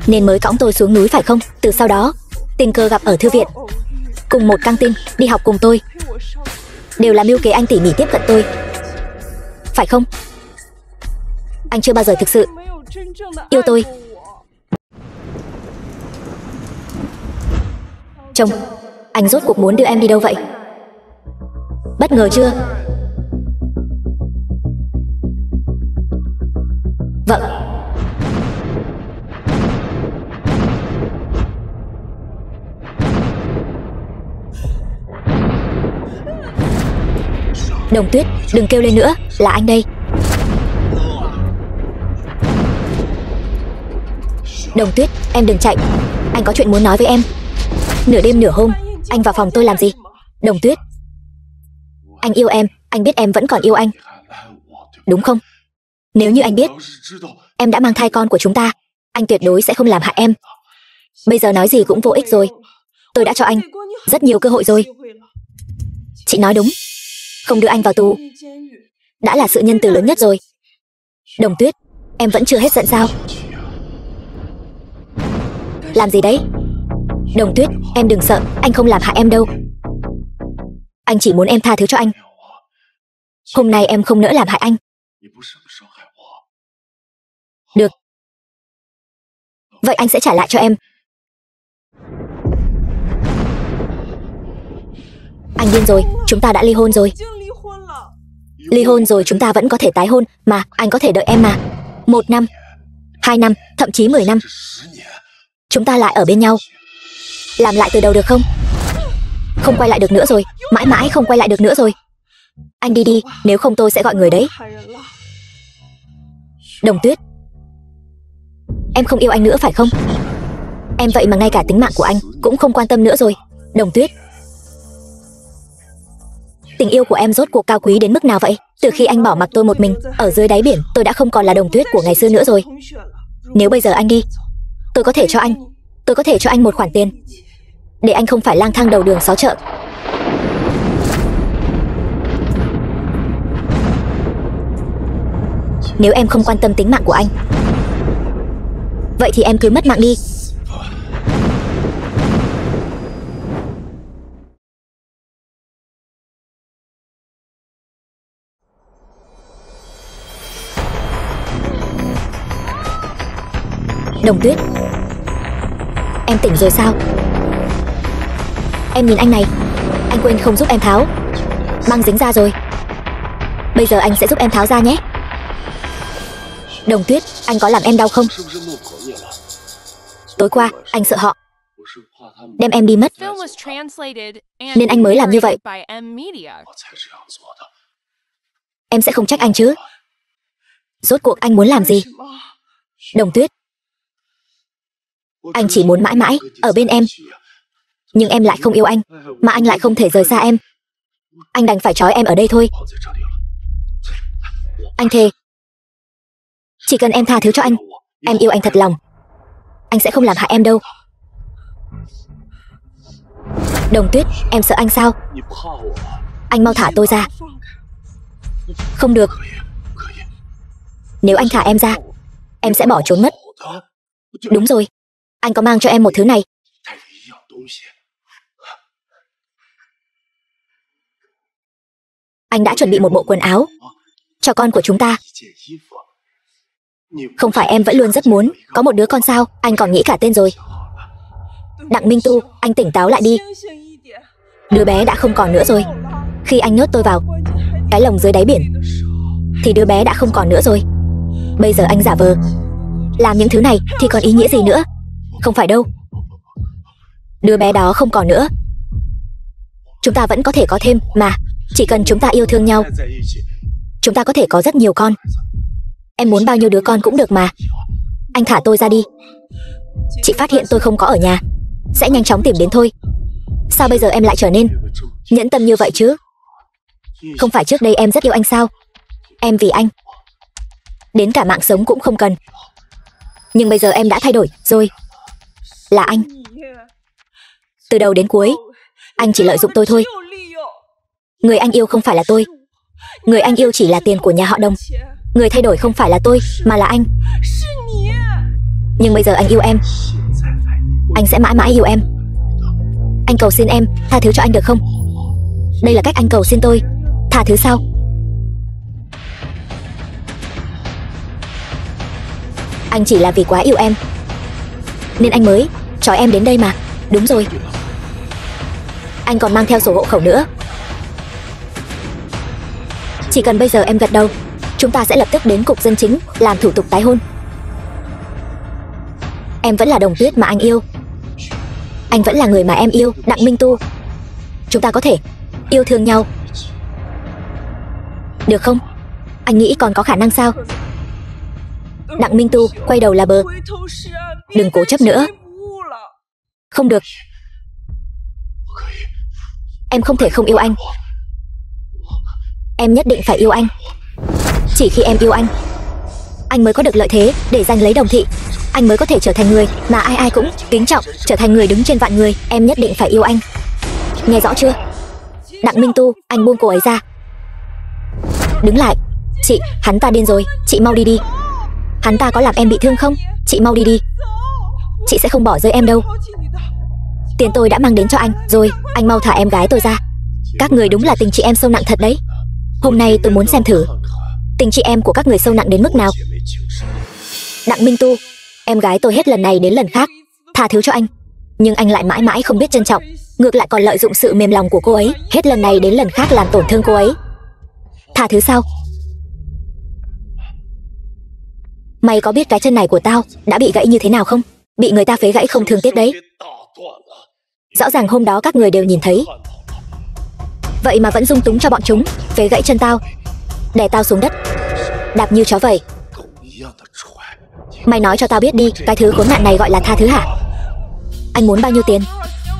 nên mới cõng tôi xuống núi phải không? Từ sau đó tình cờ gặp ở thư viện, cùng một căng tin, đi học cùng tôi, đều là mưu kế anh tỉ mỉ tiếp cận tôi, phải không? Anh chưa bao giờ thực sự yêu tôi. Chồng, anh rốt cuộc muốn đưa em đi đâu vậy? Bất ngờ chưa? Vâng. Đồng Tuyết, đừng kêu lên nữa, là anh đây. Đồng Tuyết, em đừng chạy, anh có chuyện muốn nói với em. Nửa đêm nửa hôm, anh vào phòng tôi làm gì? Đồng Tuyết, anh yêu em, anh biết em vẫn còn yêu anh, đúng không? Nếu như anh biết em đã mang thai con của chúng ta, anh tuyệt đối sẽ không làm hại em. Bây giờ nói gì cũng vô ích rồi. Tôi đã cho anh rất nhiều cơ hội rồi. Chị nói đúng, không đưa anh vào tù đã là sự nhân từ lớn nhất rồi. Đồng Tuyết, em vẫn chưa hết giận sao? Làm gì đấy? Đồng Tuyết, em đừng sợ, anh không làm hại em đâu. Anh chỉ muốn em tha thứ cho anh. Hôm nay em không nỡ làm hại anh. Được. Vậy anh sẽ trả lại cho em. Anh điên rồi, chúng ta đã ly hôn rồi. Ly hôn rồi chúng ta vẫn có thể tái hôn mà, anh có thể đợi em mà. 1 năm, 2 năm, thậm chí 10 năm. Chúng ta lại ở bên nhau. Làm lại từ đầu được không? Không quay lại được nữa rồi, mãi mãi không quay lại được nữa rồi. Anh đi đi, nếu không tôi sẽ gọi người đấy. Đồng Tuyết, em không yêu anh nữa phải không? Em vậy mà ngay cả tính mạng của anh cũng không quan tâm nữa rồi. Đồng Tuyết, tình yêu của em rốt cuộc cao quý đến mức nào vậy? Từ khi anh bỏ mặc tôi một mình ở dưới đáy biển, tôi đã không còn là Đồng Tuyết của ngày xưa nữa rồi. Nếu bây giờ anh đi, tôi có thể cho anh một khoản tiền để anh không phải lang thang đầu đường xó chợ. Nếu em không quan tâm tính mạng của anh, vậy thì em cứ mất mạng đi. Đồng Tuyết, em tỉnh rồi sao? Em nhìn anh này, anh quên không giúp em tháo băng dính ra rồi. Bây giờ anh sẽ giúp em tháo ra nhé. Đồng Tuyết, anh có làm em đau không? Tối qua, anh sợ họ đem em đi mất, nên anh mới làm như vậy. Em sẽ không trách anh chứ? Rốt cuộc anh muốn làm gì? Đồng Tuyết, anh chỉ muốn mãi mãi ở bên em. Nhưng em lại không yêu anh, mà anh lại không thể rời xa em. Anh đành phải trói em ở đây thôi. Anh thề, chỉ cần em tha thứ cho anh, em yêu anh thật lòng, anh sẽ không làm hại em đâu. Đồng Tuyết, em sợ anh sao? Anh mau thả tôi ra. Không được. Nếu anh thả em ra, em sẽ bỏ trốn mất. Đúng rồi, anh có mang cho em một thứ này. Anh đã chuẩn bị một bộ quần áo cho con của chúng ta. Không phải em vẫn luôn rất muốn có một đứa con sao? Anh còn nghĩ cả tên rồi. Đặng Minh Tu, anh tỉnh táo lại đi. Đứa bé đã không còn nữa rồi. Khi anh nhốt tôi vào cái lồng dưới đáy biển thì đứa bé đã không còn nữa rồi. Bây giờ anh giả vờ làm những thứ này thì còn ý nghĩa gì nữa? Không phải đâu. Đứa bé đó không còn nữa. Chúng ta vẫn có thể có thêm mà. Chỉ cần chúng ta yêu thương nhau, chúng ta có thể có rất nhiều con. Em muốn bao nhiêu đứa con cũng được mà. Anh thả tôi ra đi. Chị phát hiện tôi không có ở nhà sẽ nhanh chóng tìm đến thôi. Sao bây giờ em lại trở nên nhẫn tâm như vậy chứ? Không phải trước đây em rất yêu anh sao? Em vì anh đến cả mạng sống cũng không cần. Nhưng bây giờ em đã thay đổi rồi. Là anh. Từ đầu đến cuối, anh chỉ lợi dụng tôi thôi. Người anh yêu không phải là tôi. Người anh yêu chỉ là tiền của nhà họ Đồng. Người thay đổi không phải là tôi, mà là anh. Nhưng bây giờ anh yêu em, anh sẽ mãi mãi yêu em. Anh cầu xin em, tha thứ cho anh được không? Đây là cách anh cầu xin tôi. Tha thứ sao? Anh chỉ là vì quá yêu em nên anh mới trói em đến đây mà. Đúng rồi, anh còn mang theo sổ hộ khẩu nữa. Chỉ cần bây giờ em gật đầu, chúng ta sẽ lập tức đến cục dân chính làm thủ tục tái hôn. Em vẫn là Đồng Tuyết mà anh yêu. Anh vẫn là người mà em yêu, Đặng Minh Tu. Chúng ta có thể yêu thương nhau, được không? Anh nghĩ còn có khả năng sao? Đặng Minh Tu, quay đầu là bờ. Đừng cố chấp nữa. Không được. Em không thể không yêu anh. Em nhất định phải yêu anh. Chỉ khi em yêu anh mới có được lợi thế để giành lấy Đồng Thị. Anh mới có thể trở thành người mà ai ai cũng kính trọng, trở thành người đứng trên vạn người. Em nhất định phải yêu anh. Nghe rõ chưa? Đặng Minh Tu, anh buông cô ấy ra. Đứng lại. Chị, hắn ta điên rồi. Chị mau đi đi. Hắn ta có làm em bị thương không? Chị mau đi đi. Chị sẽ không bỏ rơi em đâu. Tiền tôi đã mang đến cho anh rồi. Anh mau thả em gái tôi ra. Các người đúng là tình chị em sâu nặng thật đấy. Hôm nay tôi muốn xem thử tình chị em của các người sâu nặng đến mức nào. Đặng Minh Tu, em gái tôi hết lần này đến lần khác tha thứ cho anh, nhưng anh lại mãi mãi không biết trân trọng, ngược lại còn lợi dụng sự mềm lòng của cô ấy, hết lần này đến lần khác làm tổn thương cô ấy. Tha thứ sao? Mày có biết cái chân này của tao đã bị gãy như thế nào không? Bị người ta phế gãy không thương tiếc đấy. Rõ ràng hôm đó các người đều nhìn thấy, vậy mà vẫn dung túng cho bọn chúng phế gãy chân tao, đè tao xuống đất, đạp như chó vậy. Mày nói cho tao biết đi, cái thứ khốn nạn này gọi là tha thứ hả? Anh muốn bao nhiêu tiền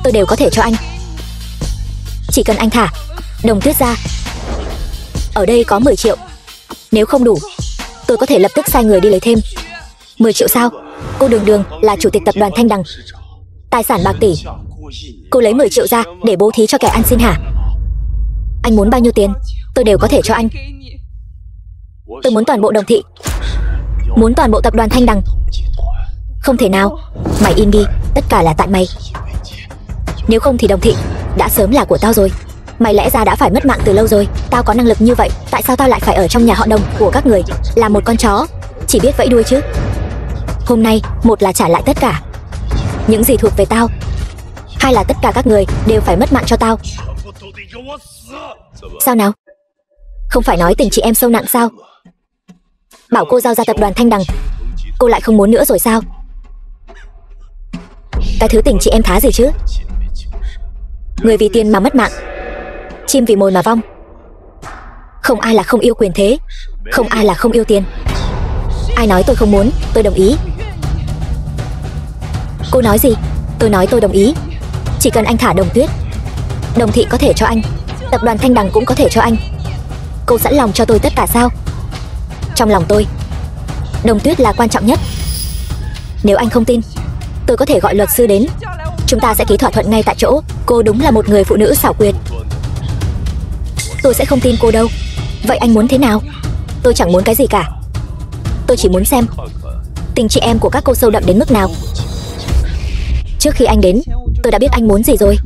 tôi đều có thể cho anh, chỉ cần anh thả Đồng Tuyết ra. Ở đây có 10 triệu. Nếu không đủ, tôi có thể lập tức sai người đi lấy thêm. 10 triệu sao? Cô Đường Đường là chủ tịch tập đoàn Thanh Đằng, tài sản bạc tỷ. Cô lấy 10 triệu ra để bố thí cho kẻ ăn xin hả? Anh muốn bao nhiêu tiền tôi đều có thể cho anh. Tôi muốn toàn bộ Đồng Thị, muốn toàn bộ tập đoàn Thanh Đằng. Không thể nào. Mày im đi, tất cả là tại mày. Nếu không thì Đồng Thị đã sớm là của tao rồi. Mày lẽ ra đã phải mất mạng từ lâu rồi. Tao có năng lực như vậy, tại sao tao lại phải ở trong nhà họ Đồng của các người, là một con chó chỉ biết vẫy đuôi chứ? Hôm nay, một là trả lại tất cả những gì thuộc về tao, hai là tất cả các người đều phải mất mạng cho tao. Sao nào? Không phải nói tình chị em sâu nặng sao? Bảo cô giao ra tập đoàn Thanh Đằng, cô lại không muốn nữa rồi sao? Cái thứ tình chị em thá gì chứ? Người vì tiền mà mất mạng, chim vì mồi mà vong. Không ai là không yêu quyền thế, không ai là không yêu tiền. Ai nói tôi không muốn, tôi đồng ý. Cô nói gì? Tôi nói tôi đồng ý. Chỉ cần anh thả Đồng Tuyết, Đồng Thị có thể cho anh, tập đoàn Thanh Đằng cũng có thể cho anh. Cô sẵn lòng cho tôi tất cả sao? Trong lòng tôi, Đồng Tuyết là quan trọng nhất. Nếu anh không tin, tôi có thể gọi luật sư đến, chúng ta sẽ ký thỏa thuận ngay tại chỗ. Cô đúng là một người phụ nữ xảo quyệt. Tôi sẽ không tin cô đâu. Vậy anh muốn thế nào? Tôi chẳng muốn cái gì cả. Tôi chỉ muốn xem tình chị em của các cô sâu đậm đến mức nào. Trước khi anh đến, tôi đã biết anh muốn gì rồi.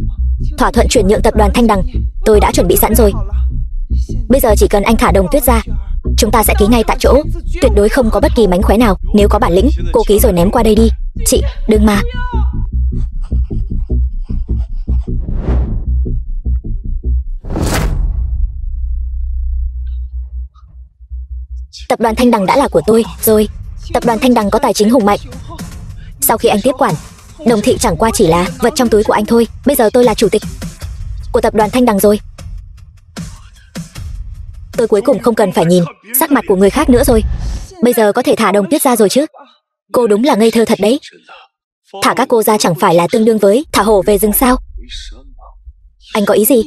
Thỏa thuận chuyển nhượng tập đoàn Thanh Đằng tôi đã chuẩn bị sẵn rồi. Bây giờ chỉ cần anh thả Đồng Tuyết ra, chúng ta sẽ ký ngay tại chỗ, tuyệt đối không có bất kỳ mánh khóe nào. Nếu có bản lĩnh, cô ký rồi ném qua đây đi. Chị, đừng mà. Tập đoàn Thanh Đằng đã là của tôi rồi. Tập đoàn Thanh Đằng có tài chính hùng mạnh. Sau khi anh tiếp quản, Đồng Thị chẳng qua chỉ là vật trong túi của anh thôi. Bây giờ tôi là chủ tịch của tập đoàn Thanh Đằng rồi. Tôi cuối cùng không cần phải nhìn sắc mặt của người khác nữa rồi. Bây giờ có thể thả Đồng Tuyết ra rồi chứ? Cô đúng là ngây thơ thật đấy. Thả các cô ra chẳng phải là tương đương với thả hổ về rừng sao? Anh có ý gì?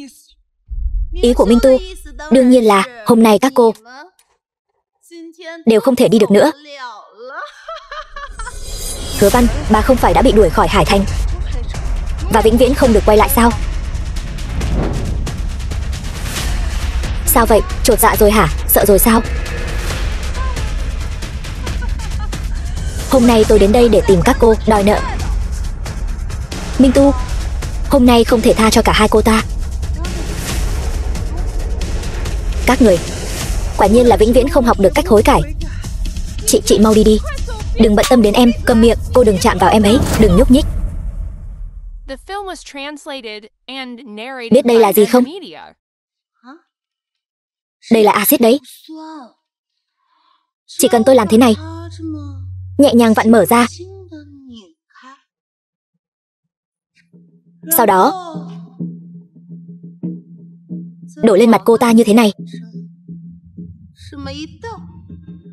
Ý của Minh Tu đương nhiên là hôm nay các cô đều không thể đi được nữa. Hứa Văn, bà không phải đã bị đuổi khỏi Hải Thành và vĩnh viễn không được quay lại sao? Sao vậy? Chột dạ rồi hả? Sợ rồi sao? Hôm nay tôi đến đây để tìm các cô đòi nợ. Minh Tu, hôm nay không thể tha cho cả hai cô ta. Các người quả nhiên là vĩnh viễn không học được cách hối cải. Chị mau đi đi. Đừng bận tâm đến em, cầm miệng, cô đừng chạm vào em ấy, đừng nhúc nhích. Biết đây là gì không? Đây là axit đấy. Chỉ cần tôi làm thế này, nhẹ nhàng vặn mở ra, sau đó đổ lên mặt cô ta như thế này.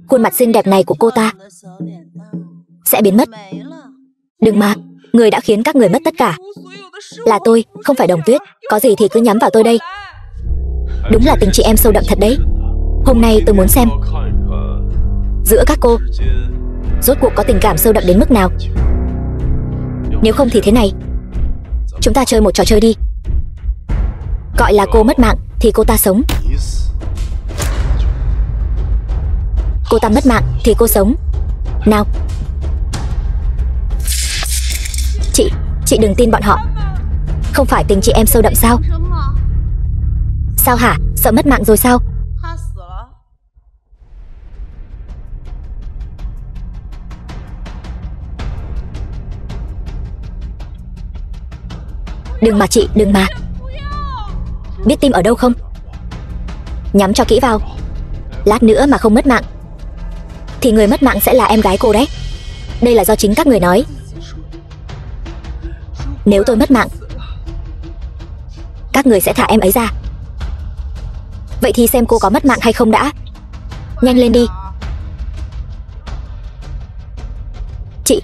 Khuôn mặt xinh đẹp này của cô ta sẽ biến mất. Đừng mà, người đã khiến các người mất tất cả. Là tôi, không phải Đồng Tuyết. Có gì thì cứ nhắm vào tôi đây. Đúng là tình chị em sâu đậm thật đấy. Hôm nay tôi muốn xem giữa các cô rốt cuộc có tình cảm sâu đậm đến mức nào. Nếu không thì thế này, chúng ta chơi một trò chơi đi. Gọi là cô mất mạng thì cô ta sống, cô ta mất mạng thì cô sống. Nào. Chị đừng tin bọn họ. Không phải tình chị em sâu đậm sao? Sao hả? Sợ mất mạng rồi sao? Đừng mà chị, đừng mà. Biết tim ở đâu không? Nhắm cho kỹ vào. Lát nữa mà không mất mạng thì người mất mạng sẽ là em gái cô đấy. Đây là do chính các người nói. Nếu tôi mất mạng, các người sẽ thả em ấy ra. Vậy thì xem cô có mất mạng hay không đã. Nhanh lên đi. Chị.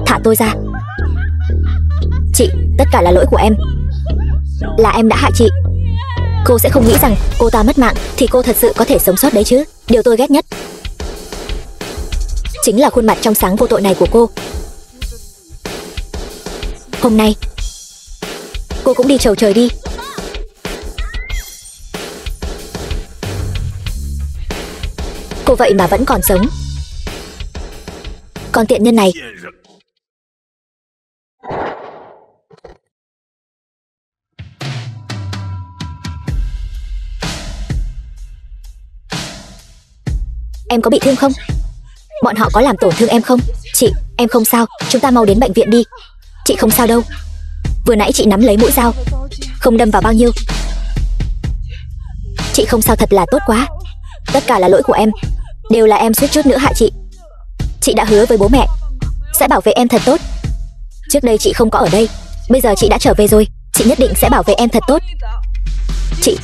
Thả tôi ra. Chị, tất cả là lỗi của em. Là em đã hại chị. Cô sẽ không nghĩ rằng cô ta mất mạng thì cô thật sự có thể sống sót đấy chứ. Điều tôi ghét nhất chính là khuôn mặt trong sáng vô tội này của cô. Hôm nay cô cũng đi chầu trời đi. Cô vậy mà vẫn còn sống. Con tiện nhân này. Em có bị thương không? Bọn họ có làm tổn thương em không? Chị, em không sao. Chúng ta mau đến bệnh viện đi. Chị không sao đâu. Vừa nãy chị nắm lấy mũi dao, không đâm vào bao nhiêu. Chị không sao, thật là tốt quá. Tất cả là lỗi của em. Đều là em suýt chút nữa hại chị. Chị đã hứa với bố mẹ sẽ bảo vệ em thật tốt. Trước đây chị không có ở đây, bây giờ chị đã trở về rồi. Chị nhất định sẽ bảo vệ em thật tốt. Chị